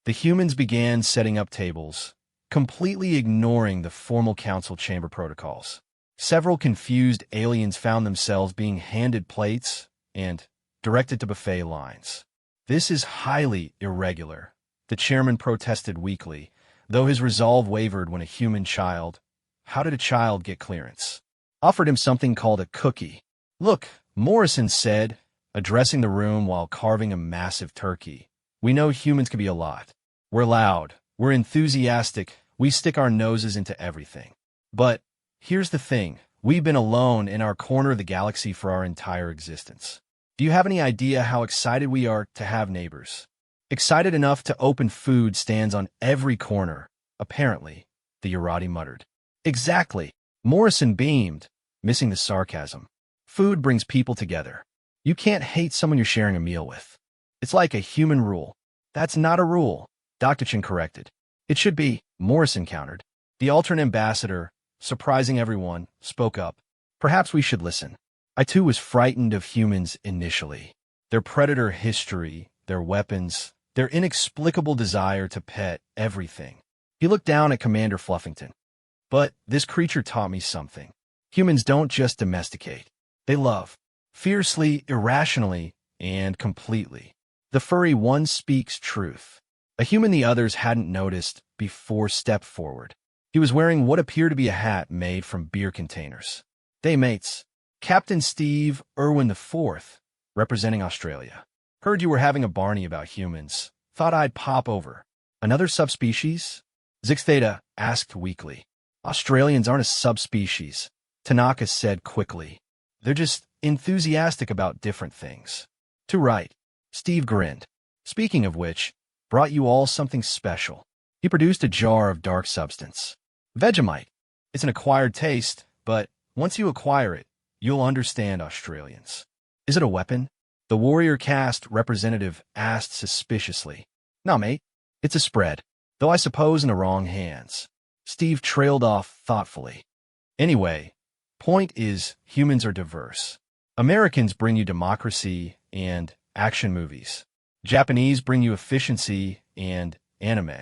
The humans began setting up tables, completely ignoring the formal council chamber protocols. Several confused aliens found themselves being handed plates and directed to buffet lines. This is highly irregular, the chairman protested weakly, though his resolve wavered when a human child, how did a child get clearance, offered him something called a cookie. Look, Morrison said, addressing the room while carving a massive turkey. We know humans can be a lot. We're loud, we're enthusiastic, we stick our noses into everything. But here's the thing, we've been alone in our corner of the galaxy for our entire existence. Do you have any idea how excited we are to have neighbors? Excited enough to open food stands on every corner, apparently, the Urati muttered. Exactly. Morrison beamed, missing the sarcasm. Food brings people together. You can't hate someone you're sharing a meal with. It's like a human rule. That's not a rule, Dr. Chin corrected. It should be, Morrison countered. The alternate ambassador, surprising everyone, spoke up. Perhaps we should listen. I too was frightened of humans initially. Their predator history, their weapons, their inexplicable desire to pet everything. He looked down at Commander Fluffington. But this creature taught me something. Humans don't just domesticate. They love. Fiercely, irrationally, and completely. The furry one speaks truth. A human the others hadn't noticed before stepped forward. He was wearing what appeared to be a hat made from beer containers. Day mates. Captain Steve Irwin IV, representing Australia. Heard you were having a Barney about humans. Thought I'd pop over. Another subspecies? Zix Theta asked weakly. Australians aren't a subspecies, Tanaka said quickly. They're just enthusiastic about different things. Too right. Steve grinned. Speaking of which, brought you all something special. He produced a jar of dark substance. Vegemite. It's an acquired taste, but once you acquire it, you'll understand Australians. Is it a weapon? The warrior caste representative asked suspiciously. No, mate. It's a spread, though I suppose in the wrong hands. Steve trailed off thoughtfully. Anyway, point is, humans are diverse. Americans bring you democracy and action movies. Japanese bring you efficiency and anime.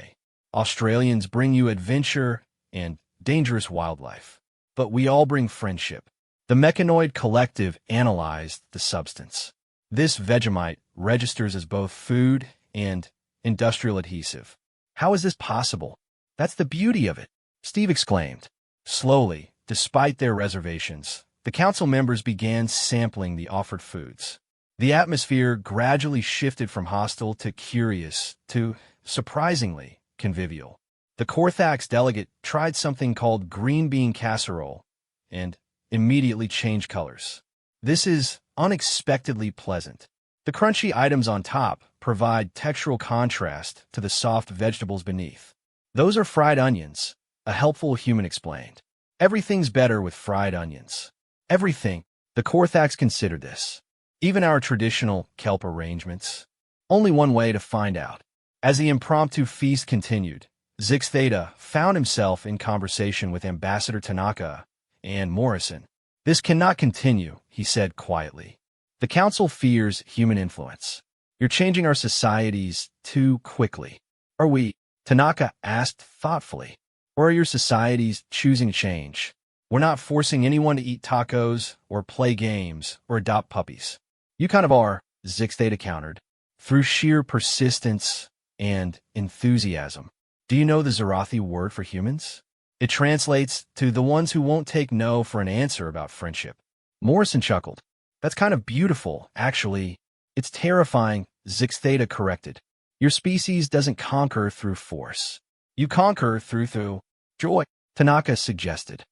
Australians bring you adventure and dangerous wildlife. But we all bring friendship. The Mechanoid Collective analyzed the substance. This Vegemite registers as both food and industrial adhesive. How is this possible? That's the beauty of it, Steve exclaimed. Slowly, despite their reservations, the council members began sampling the offered foods. The atmosphere gradually shifted from hostile to curious to, surprisingly, convivial. The Corthax delegate tried something called green bean casserole and immediately changed colors. This is unexpectedly pleasant. The crunchy items on top provide textural contrast to the soft vegetables beneath. Those are fried onions, a helpful human explained. Everything's better with fried onions. Everything. The Corthax considered this. Even our traditional kelp arrangements. Only one way to find out. As the impromptu feast continued, Zix Theta found himself in conversation with Ambassador Tanaka and Morrison. This cannot continue, he said quietly. The Council fears human influence. You're changing our societies too quickly. Are we? Tanaka asked thoughtfully. Or are your societies choosing change? We're not forcing anyone to eat tacos or play games or adopt puppies. You kind of are, Zix Theta countered, through sheer persistence and enthusiasm. Do you know the Zarathi word for humans? It translates to the ones who won't take no for an answer about friendship. Morrison chuckled. That's kind of beautiful, actually. It's terrifying, Zix Theta corrected. Your species doesn't conquer through force. You conquer through joy, Tanaka suggested.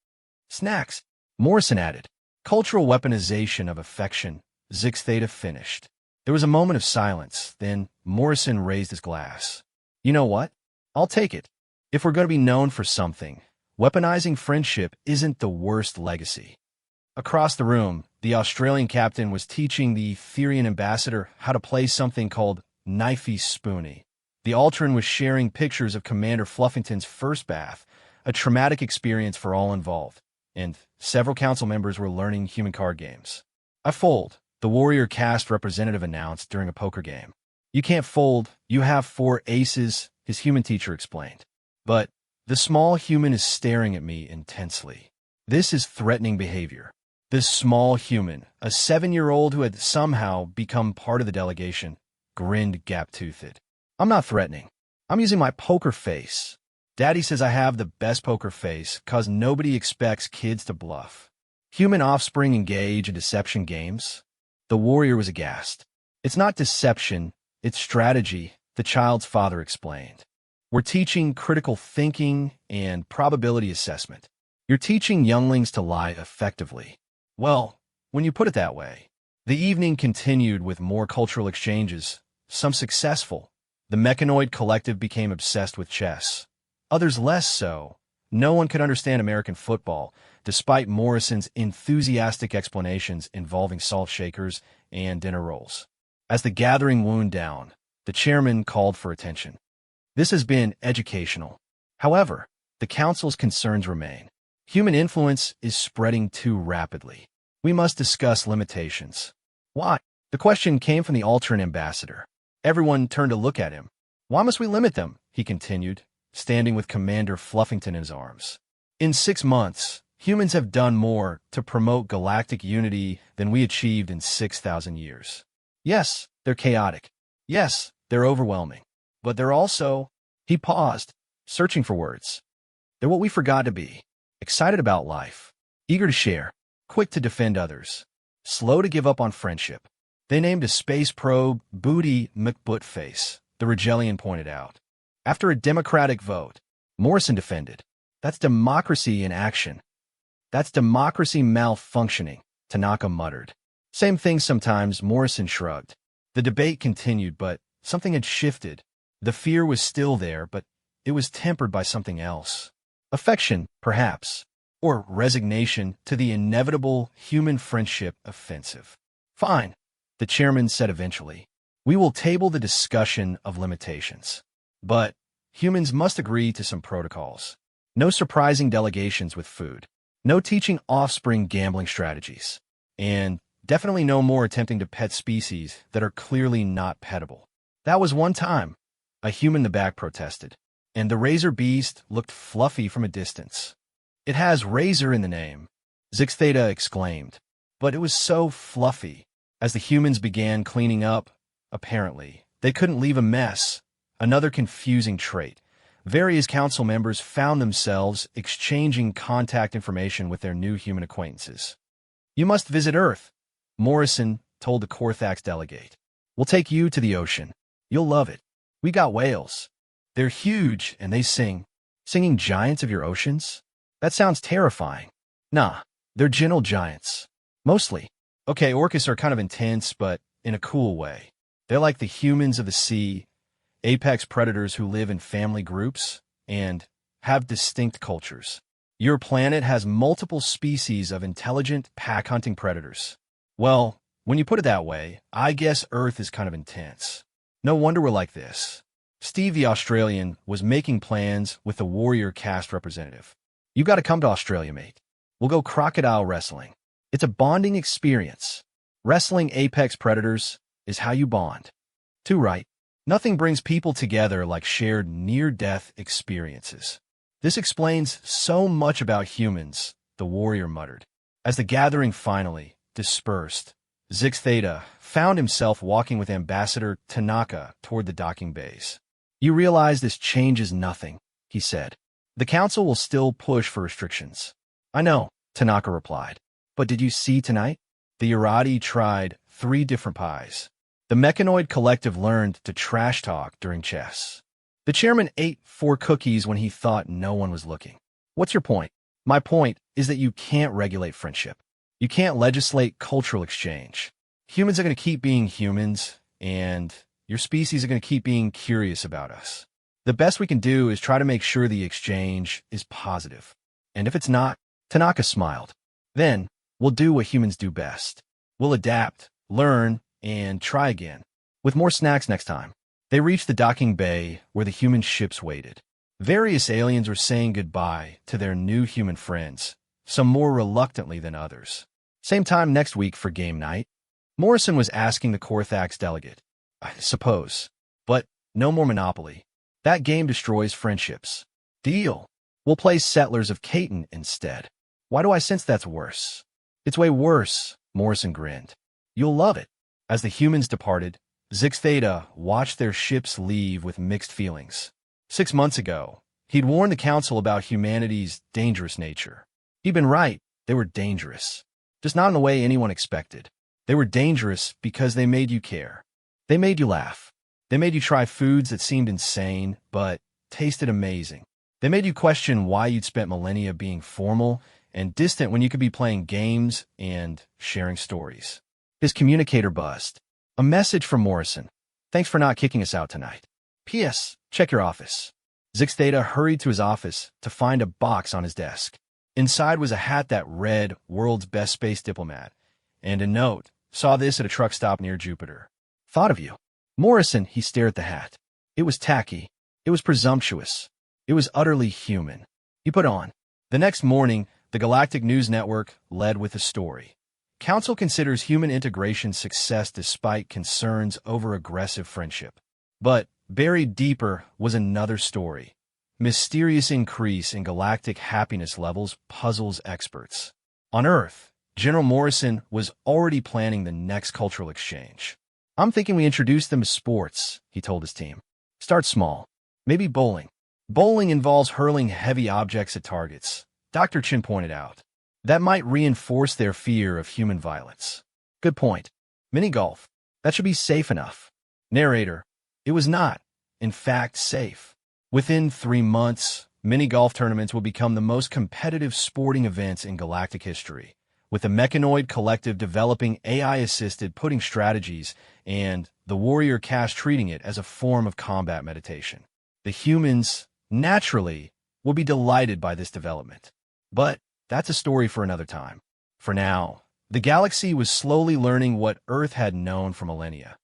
Snacks, Morrison added. Cultural weaponization of affection, Zix Theta finished. There was a moment of silence, then Morrison raised his glass. You know what? I'll take it. If we're going to be known for something, weaponizing friendship isn't the worst legacy. Across the room, the Australian captain was teaching the Therian ambassador how to play something called Knifey Spoony. The Altran was sharing pictures of Commander Fluffington's first bath, a traumatic experience for all involved, and several council members were learning human card games. I fold, the warrior caste representative announced during a poker game. You can't fold, you have 4 aces, his human teacher explained. But the small human is staring at me intensely. This is threatening behavior. This small human, a 7-year-old who had somehow become part of the delegation, grinned gap-toothed. I'm not threatening. I'm using my poker face. Daddy says I have the best poker face 'cause nobody expects kids to bluff. Human offspring engage in deception games? The warrior was aghast. It's not deception, it's strategy, the child's father explained. We're teaching critical thinking and probability assessment. You're teaching younglings to lie effectively. Well, when you put it that way. The evening continued with more cultural exchanges, some successful. The Mechanoid Collective became obsessed with chess. Others less so. No one could understand American football, despite Morrison's enthusiastic explanations involving salt shakers and dinner rolls. As the gathering wound down, the chairman called for attention. This has been educational. However, the council's concerns remain. Human influence is spreading too rapidly. We must discuss limitations. Why? The question came from the Altran ambassador. Everyone turned to look at him. Why must we limit them? He continued, standing with Commander Fluffington in his arms. In 6 months, humans have done more to promote galactic unity than we achieved in 6,000 years. Yes, they're chaotic. Yes, they're overwhelming. But they're also... He paused, searching for words. They're what we forgot to be. Excited about life. Eager to share. Quick to defend others. Slow to give up on friendship. They named a space probe Booty McBootface, the Regellian pointed out. After a democratic vote, Morrison defended. That's democracy in action. That's democracy malfunctioning, Tanaka muttered. Same thing sometimes, Morrison shrugged. The debate continued, but something had shifted. The fear was still there, but it was tempered by something else. Affection, perhaps, or resignation to the inevitable human friendship offensive. Fine, the chairman said eventually. We will table the discussion of limitations. But humans must agree to some protocols. No surprising delegations with food. No teaching offspring gambling strategies. And definitely no more attempting to pet species that are clearly not pettable. That was one time, a human in the back protested, and the razor beast looked fluffy from a distance. It has razor in the name, Zix Theta exclaimed, but it was so fluffy. As the humans began cleaning up, apparently, they couldn't leave a mess, another confusing trait. Various council members found themselves exchanging contact information with their new human acquaintances. You must visit Earth, Morrison told the Korthax delegate. We'll take you to the ocean. You'll love it. We got whales. They're huge and they sing. Singing giants of your oceans? That sounds terrifying. Nah, they're gentle giants. Mostly. Okay, Orcs are kind of intense, but in a cool way. They're like the humans of the sea, apex predators who live in family groups and have distinct cultures. Your planet has multiple species of intelligent pack-hunting predators. Well, when you put it that way, I guess Earth is kind of intense. No wonder we're like this. Steve the Australian was making plans with the warrior caste representative. You got to come to Australia, mate. We'll go crocodile wrestling. It's a bonding experience. Wrestling apex predators is how you bond. Too right. Nothing brings people together like shared near-death experiences. This explains so much about humans, the warrior muttered. As the gathering finally dispersed, Zix Theta found himself walking with Ambassador Tanaka toward the docking bays. You realize this changes nothing, he said. The council will still push for restrictions. I know, Tanaka replied. But did you see tonight? The Urati tried 3 different pies. The Mechanoid Collective learned to trash talk during chess. The chairman ate 4 cookies when he thought no one was looking. What's your point? My point is that you can't regulate friendship. You can't legislate cultural exchange. Humans are going to keep being humans, and your species are going to keep being curious about us. The best we can do is try to make sure the exchange is positive. And if it's not, Tanaka smiled. Then, we'll do what humans do best. We'll adapt, learn, and try again. With more snacks next time. They reached the docking bay where the human ships waited. Various aliens were saying goodbye to their new human friends, some more reluctantly than others. Same time next week for game night. Morrison was asking the Korthax delegate. I suppose. But no more Monopoly. That game destroys friendships. Deal. We'll play Settlers of Catan instead. Why do I sense that's worse? It's way worse, Morrison grinned. You'll love it. As the humans departed, Zix Theta watched their ships leave with mixed feelings. 6 months ago, he'd warned the council about humanity's dangerous nature. He'd been right, they were dangerous. Just not in the way anyone expected. They were dangerous because they made you care. They made you laugh. They made you try foods that seemed insane, but tasted amazing. They made you question why you'd spent millennia being formal and distant when you could be playing games and sharing stories. His communicator buzzed. A message from Morrison. Thanks for not kicking us out tonight. P.S. Check your office. Zix Theta hurried to his office to find a box on his desk. Inside was a hat that read World's Best Space Diplomat, and a note, saw this at a truck stop near Jupiter. Thought of you. Morrison, he stared at the hat. It was tacky. It was presumptuous. It was utterly human. He put on. The next morning, the Galactic News Network led with a story. Council considers human integration success despite concerns over aggressive friendship. But buried deeper was another story. Mysterious increase in galactic happiness levels puzzles experts. On Earth, General Morrison was already planning the next cultural exchange. I'm thinking we introduce them to sports, he told his team. Start small. Maybe bowling. Bowling involves hurling heavy objects at targets, Dr. Chin pointed out. That might reinforce their fear of human violence. Good point. Mini-golf. That should be safe enough. Narrator. It was not, in fact, safe. Within 3 months, mini golf tournaments will become the most competitive sporting events in galactic history, with the Mechanoid Collective developing AI-assisted putting strategies and the warrior caste treating it as a form of combat meditation. The humans, naturally, will be delighted by this development. But that's a story for another time. For now, the galaxy was slowly learning what Earth had known for millennia.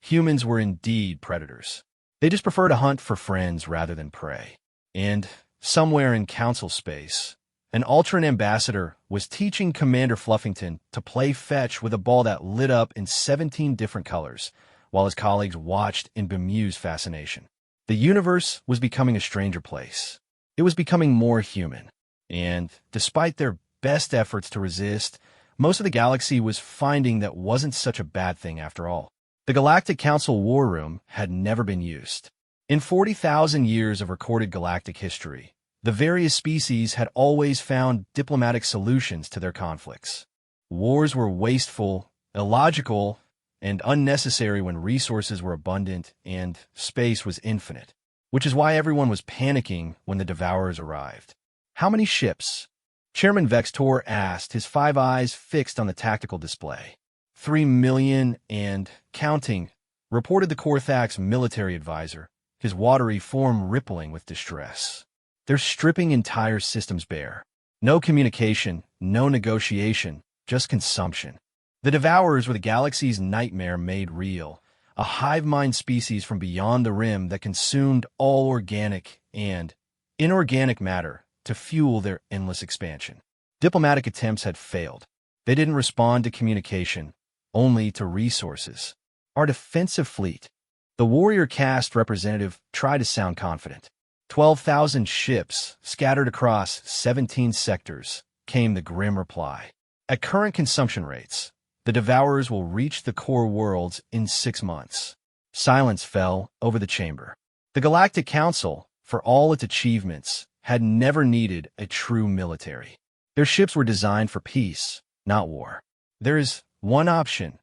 Humans were indeed predators. They just prefer to hunt for friends rather than prey. And somewhere in council space, an Ultron ambassador was teaching Commander Fluffington to play fetch with a ball that lit up in 17 different colors, while his colleagues watched in bemused fascination. The universe was becoming a stranger place. It was becoming more human. And despite their best efforts to resist, most of the galaxy was finding that wasn't such a bad thing after all. The Galactic Council War Room had never been used. In 40,000 years of recorded galactic history, the various species had always found diplomatic solutions to their conflicts. Wars were wasteful, illogical, and unnecessary when resources were abundant and space was infinite, which is why everyone was panicking when the Devourers arrived. How many ships? Chairman Vextor asked, his 5 eyes fixed on the tactical display. 3 million and counting, reported the Korthak's military advisor, his watery form rippling with distress. They're stripping entire systems bare. No communication, no negotiation, just consumption. The Devourers were the galaxy's nightmare made real, a hive mind species from beyond the rim that consumed all organic and inorganic matter to fuel their endless expansion. Diplomatic attempts had failed. They didn't respond to communication, only to resources. Our defensive fleet. The warrior caste representative tried to sound confident. 12,000 ships scattered across 17 sectors, came the grim reply. At current consumption rates, the Devourers will reach the core worlds in 6 months. Silence fell over the chamber. The Galactic Council, for all its achievements, had never needed a true military. Their ships were designed for peace, not war. There is one option,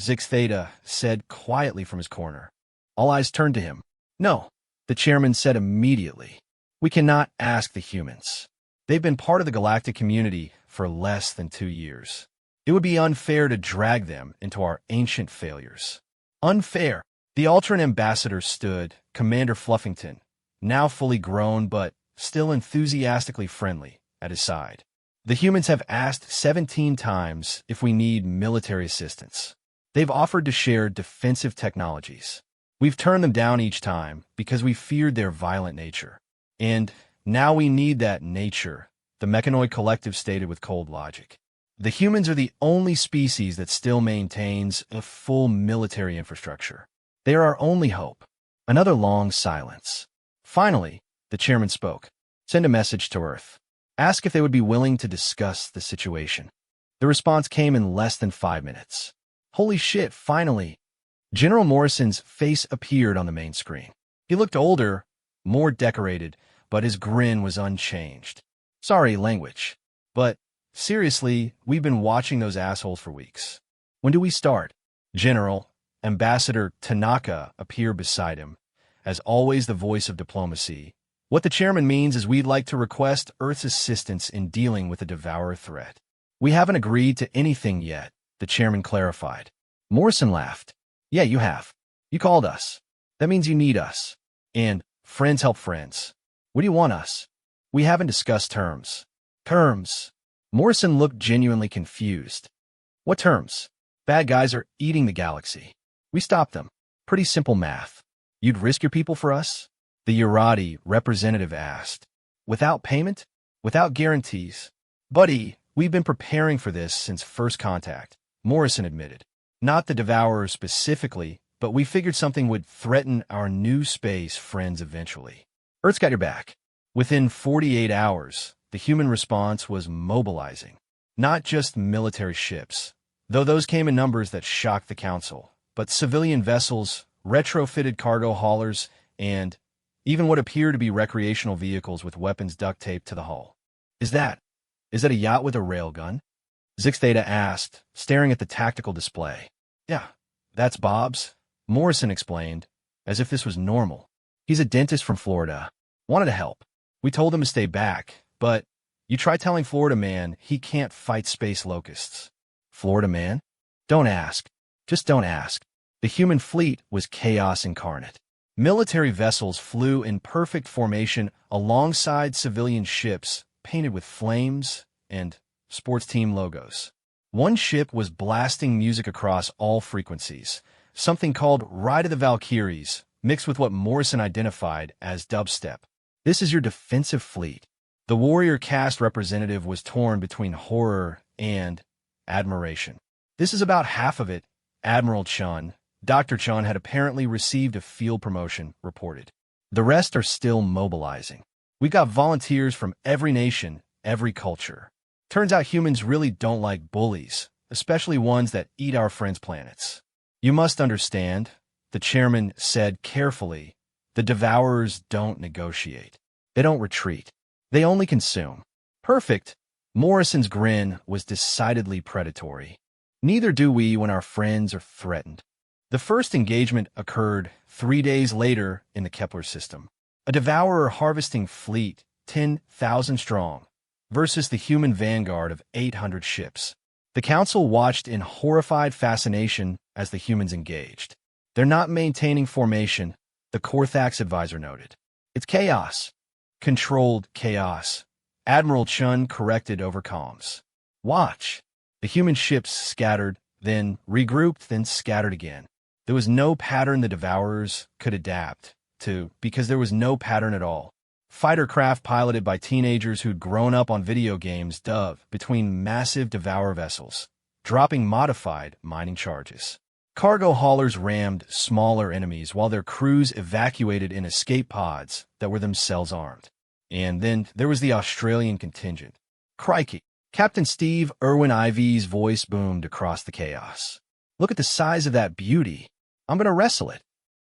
Zix Theta said quietly from his corner. All eyes turned to him. No, the chairman said immediately. We cannot ask the humans. They've been part of the galactic community for less than 2 years. It would be unfair to drag them into our ancient failures. Unfair. The Ultron ambassador stood, Commander Fluffington, now fully grown but still enthusiastically friendly, at his side. The humans have asked 17 times if we need military assistance. They've offered to share defensive technologies. We've turned them down each time because we feared their violent nature. And now we need that nature, the Mechanoid Collective stated with cold logic. The humans are the only species that still maintains a full military infrastructure. They are our only hope. Another long silence. Finally, the chairman spoke. Send a message to Earth. Ask if they would be willing to discuss the situation. The response came in less than 5 minutes. Holy shit, finally. General Morrison's face appeared on the main screen. He looked older, more decorated, but his grin was unchanged. Sorry, language. But seriously, we've been watching those assholes for weeks. When do we start? General, Ambassador Tanaka appeared beside him, as always the voice of diplomacy. What the chairman means is we'd like to request Earth's assistance in dealing with the Devourer threat. We haven't agreed to anything yet, the chairman clarified. Morrison laughed. Yeah, you have. You called us. That means you need us. And friends help friends. What do you want us? We haven't discussed terms. Terms. Morrison looked genuinely confused. What terms? Bad guys are eating the galaxy. We stop them. Pretty simple math. You'd risk your people for us? The Urati representative asked. Without payment? Without guarantees? Buddy, we've been preparing for this since first contact, Morrison admitted. Not the Devourers specifically, but we figured something would threaten our new space friends eventually. Earth's got your back. Within 48 hours, the human response was mobilizing. Not just military ships, though those came in numbers that shocked the Council, but civilian vessels, retrofitted cargo haulers, and even what appeared to be recreational vehicles with weapons duct taped to the hull. Is that a yacht with a railgun? Zix Theta asked, staring at the tactical display. Yeah, that's Bob's, Morrison explained, as if this was normal. He's a dentist from Florida. Wanted to help. We told him to stay back, but you try telling Florida Man he can't fight space locusts. Florida Man? Don't ask. Just don't ask. The human fleet was chaos incarnate. Military vessels flew in perfect formation alongside civilian ships painted with flames and sports team logos. One ship was blasting music across all frequencies, something called Ride of the Valkyries, mixed with what Morrison identified as dubstep. This is your defensive fleet. The warrior caste representative was torn between horror and admiration. This is about half of it. Admiral Chun, Dr. Chun had apparently received a field promotion, reported. The rest are still mobilizing. We got volunteers from every nation, every culture. Turns out humans really don't like bullies, especially ones that eat our friends' planets. You must understand, the chairman said carefully, the devourers don't negotiate. They don't retreat. They only consume. Perfect. Morrison's grin was decidedly predatory. Neither do we when our friends are threatened. The first engagement occurred 3 days later in the Kepler system. A devourer harvesting fleet, 10,000 strong, versus the human vanguard of 800 ships. The council watched in horrified fascination as the humans engaged. They're not maintaining formation, the Korthax advisor noted. It's chaos. Controlled chaos. Admiral Chun corrected over comms. Watch. The human ships scattered, then regrouped, then scattered again. There was no pattern the devourers could adapt to because there was no pattern at all. Fighter craft piloted by teenagers who'd grown up on video games dove between massive devourer vessels, dropping modified mining charges. Cargo haulers rammed smaller enemies while their crews evacuated in escape pods that were themselves armed. And then there was the Australian contingent. Crikey! Captain Steve Irwin Ivy's voice boomed across the chaos. Look at the size of that beauty. I'm gonna wrestle it.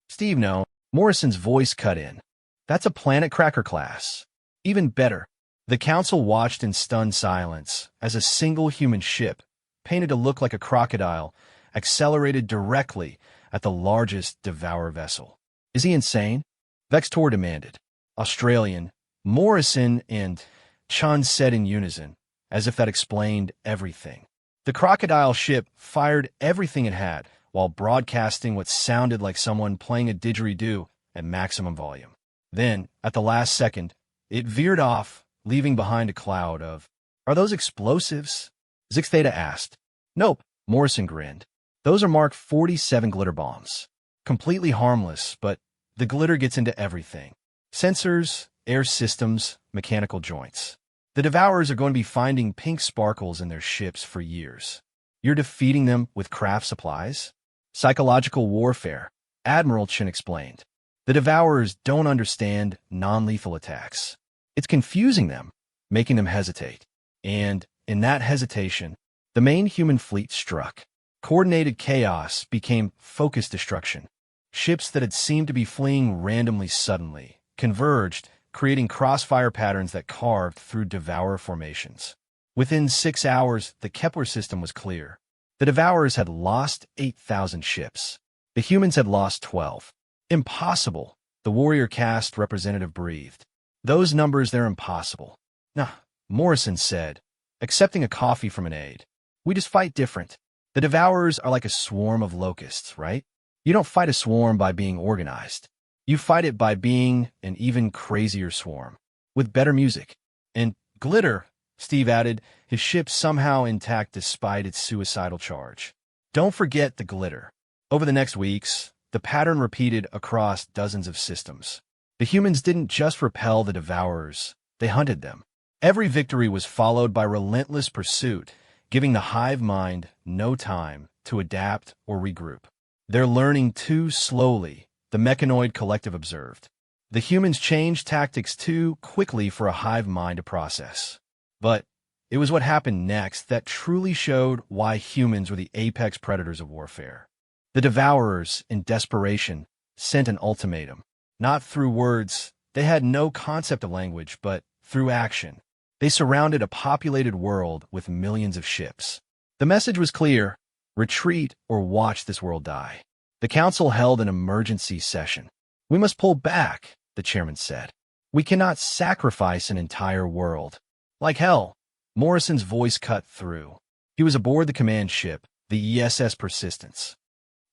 Steve, no. Morrison's voice cut in. That's a Planet Cracker class. Even better. The council watched in stunned silence as a single human ship, painted to look like a crocodile, accelerated directly at the largest devourer vessel. Is he insane? Vextor demanded. Australian, Morrison and Chun said in unison, as if that explained everything. The crocodile ship fired everything it had while broadcasting what sounded like someone playing a didgeridoo at maximum volume. Then, at the last second, it veered off, leaving behind a cloud of, "Are those explosives?" Zix Theta asked. "Nope," Morrison grinned. "Those are Mark 47 glitter bombs. Completely harmless, but the glitter gets into everything. Sensors, air systems, mechanical joints. The Devourers are going to be finding pink sparkles in their ships for years. You're defeating them with craft supplies? Psychological warfare," Admiral Chin explained. The Devourers don't understand non-lethal attacks. It's confusing them, making them hesitate. And, in that hesitation, the main human fleet struck. Coordinated chaos became focused destruction. Ships that had seemed to be fleeing randomly suddenly converged, creating crossfire patterns that carved through Devourer formations. Within 6 hours, the Kepler system was clear. The Devourers had lost 8,000 ships. The humans had lost 12. Impossible, the warrior caste representative breathed. Those numbers, they're impossible. Nah, Morrison said, accepting a coffee from an aide. We just fight different. The Devourers are like a swarm of locusts, right? You don't fight a swarm by being organized. You fight it by being an even crazier swarm, with better music. And glitter, Steve added, his ship somehow intact despite its suicidal charge. Don't forget the glitter. Over the next weeks, the pattern repeated across dozens of systems. The humans didn't just repel the Devourers, they hunted them. Every victory was followed by relentless pursuit, giving the hive mind no time to adapt or regroup. They're learning too slowly, the mechanoid collective observed. The humans changed tactics too quickly for a hive mind to process. But it was what happened next that truly showed why humans were the apex predators of warfare. The Devourers, in desperation, sent an ultimatum. Not through words, they had no concept of language, but through action. They surrounded a populated world with millions of ships. The message was clear: retreat or watch this world die. The council held an emergency session. We must pull back, the chairman said. We cannot sacrifice an entire world. Like hell, Morrison's voice cut through. He was aboard the command ship, the ESS Persistence.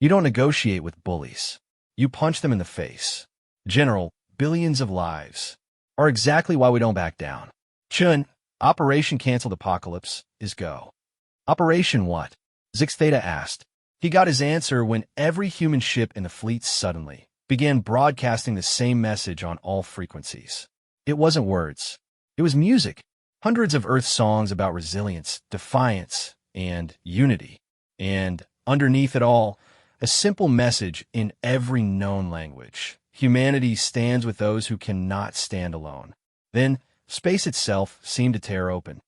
You don't negotiate with bullies. You punch them in the face. General, billions of lives are exactly why we don't back down. Chun, Operation Cancelled Apocalypse is go. Operation what? Zix Theta asked. He got his answer when every human ship in the fleet suddenly began broadcasting the same message on all frequencies. It wasn't words. It was music. Hundreds of Earth songs about resilience, defiance, and unity. And underneath it all, a simple message in every known language. Humanity stands with those who cannot stand alone. Then, space itself seemed to tear open.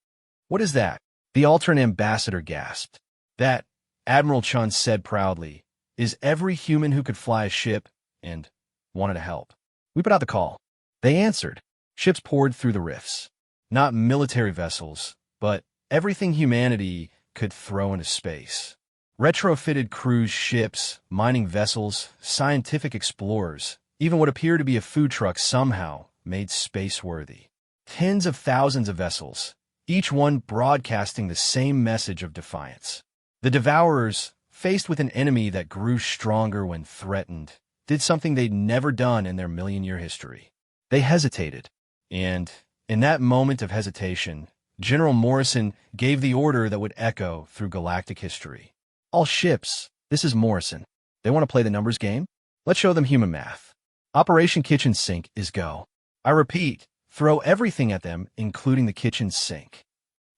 What is that? The alternate ambassador gasped. That, Admiral Chun said proudly, is every human who could fly a ship and wanted to help. We put out the call. They answered. Ships poured through the rifts. Not military vessels, but everything humanity could throw into space. Retrofitted cruise ships, mining vessels, scientific explorers, even what appeared to be a food truck somehow made space worthy. Tens of thousands of vessels, each one broadcasting the same message of defiance. The Devourers, faced with an enemy that grew stronger when threatened, did something they'd never done in their million-year history. They hesitated, and in that moment of hesitation, General Morrison gave the order that would echo through galactic history. All ships, this is Morrison. They want to play the numbers game? Let's show them human math. Operation Kitchen Sink is go. I repeat, throw everything at them, including the kitchen sink.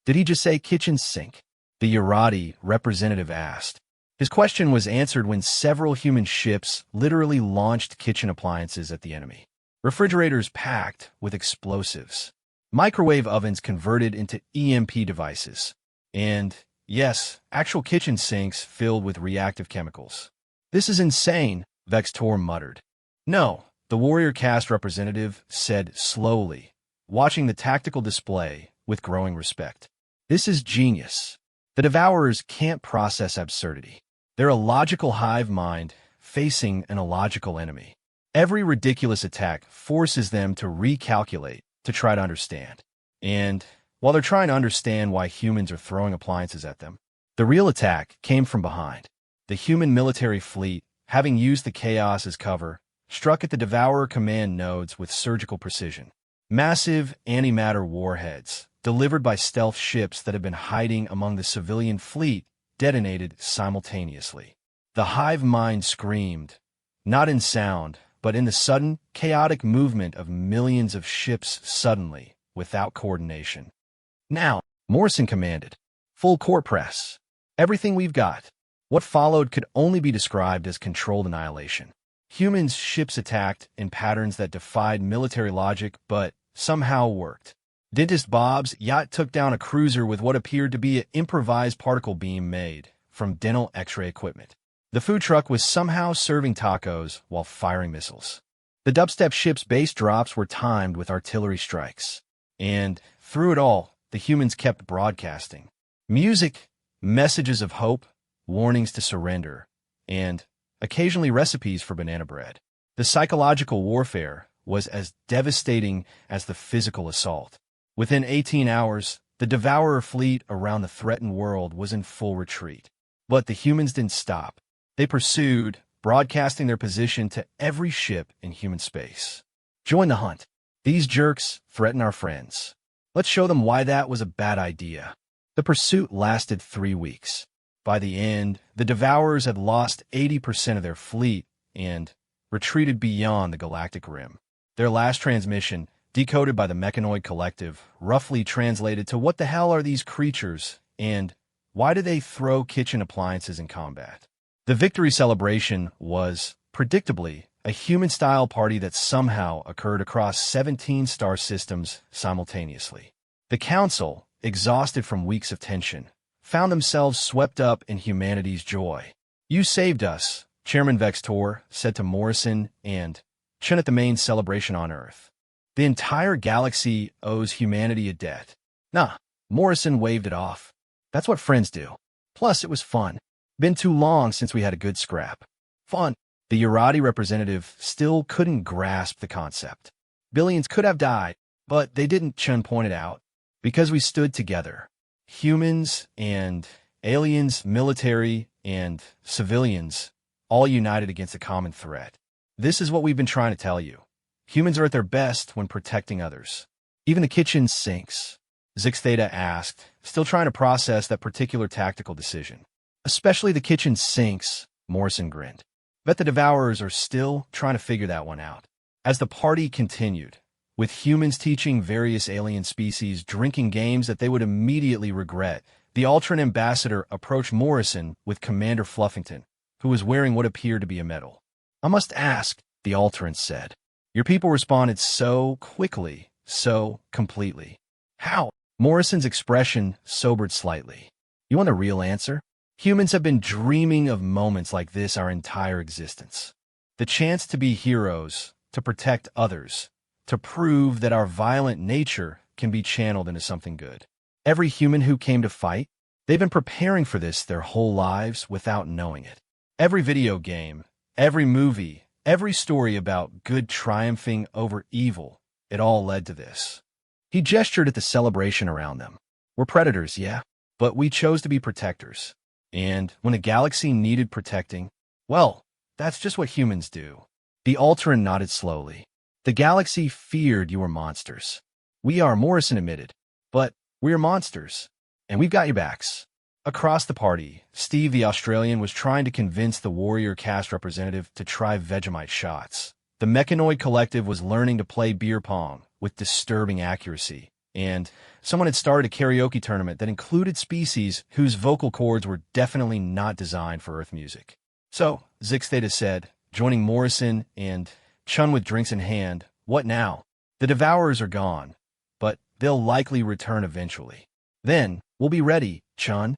Did he just say kitchen sink? The Urati representative asked. His question was answered when several human ships literally launched kitchen appliances at the enemy. Refrigerators packed with explosives. Microwave ovens converted into EMP devices. And, yes, actual kitchen sinks filled with reactive chemicals. This is insane, Vextor muttered. No, the warrior caste representative said slowly, watching the tactical display with growing respect. This is genius. The Devourers can't process absurdity. They're a logical hive mind facing an illogical enemy. Every ridiculous attack forces them to recalculate, to try to understand. And while they're trying to understand why humans are throwing appliances at them, the real attack came from behind. The human military fleet, having used the chaos as cover, struck at the Devourer command nodes with surgical precision. Massive antimatter warheads, delivered by stealth ships that had been hiding among the civilian fleet, detonated simultaneously. The hive mind screamed, not in sound, but in the sudden, chaotic movement of millions of ships suddenly, without coordination. Now, Morrison commanded. Full court press. Everything we've got. What followed could only be described as controlled annihilation. Humans' ships attacked in patterns that defied military logic, but somehow worked. Dentist Bob's yacht took down a cruiser with what appeared to be an improvised particle beam made from dental X-ray equipment. The food truck was somehow serving tacos while firing missiles. The dubstep ship's base drops were timed with artillery strikes. And through it all, the humans kept broadcasting. Music, messages of hope, warnings to surrender, and occasionally recipes for banana bread. The psychological warfare was as devastating as the physical assault. Within 18 hours, the Devourer fleet around the threatened world was in full retreat. But the humans didn't stop. They pursued, broadcasting their position to every ship in human space. Join the hunt. These jerks threaten our friends. Let's show them why that was a bad idea. The pursuit lasted 3 weeks. By the end, the Devourers had lost 80% of their fleet and retreated beyond the galactic rim. Their last transmission, decoded by the Mechanoid Collective, roughly translated to "What the hell are these creatures?" and "Why do they throw kitchen appliances in combat?" The victory celebration was, predictably, a human-style party that somehow occurred across 17 star systems simultaneously. The Council, exhausted from weeks of tension, found themselves swept up in humanity's joy. "You saved us," Chairman Vextor said to Morrison and Chun at the main celebration on Earth. "The entire galaxy owes humanity a debt." Nah, Morrison waved it off. "That's what friends do. Plus, it was fun. Been too long since we had a good scrap." Fun. The Urati representative still couldn't grasp the concept. Billions could have died, but they didn't, Chun pointed out, because we stood together. Humans and aliens, military and civilians, all united against a common threat. This is what we've been trying to tell you. Humans are at their best when protecting others. Even the kitchen sinks, Zix Theta asked, still trying to process that particular tactical decision. Especially the kitchen sinks, Morrison grinned. Bet the Devourers are still trying to figure that one out. As the party continued, with humans teaching various alien species drinking games that they would immediately regret, the Ultron ambassador approached Morrison with Commander Fluffington, who was wearing what appeared to be a medal. I must ask, the Ultron said. Your people responded so quickly, so completely. How? Morrison's expression sobered slightly. You want a real answer? Humans have been dreaming of moments like this our entire existence. The chance to be heroes, to protect others, to prove that our violent nature can be channeled into something good. Every human who came to fight, they've been preparing for this their whole lives without knowing it. Every video game, every movie, every story about good triumphing over evil, it all led to this. He gestured at the celebration around them. We're predators, yeah, but we chose to be protectors. And when the galaxy needed protecting, well, that's just what humans do. The Ultron nodded slowly. The galaxy feared you were monsters. We are, Morrison admitted, but we're monsters, and we've got your backs. Across the party, Steve the Australian was trying to convince the Warrior cast representative to try Vegemite shots. The Mechanoid Collective was learning to play beer pong with disturbing accuracy, and someone had started a karaoke tournament that included species whose vocal cords were definitely not designed for Earth music. So, Zix Theta said, joining Morrison and Chun with drinks in hand, what now? The Devourers are gone, but they'll likely return eventually. Then, we'll be ready, Chun.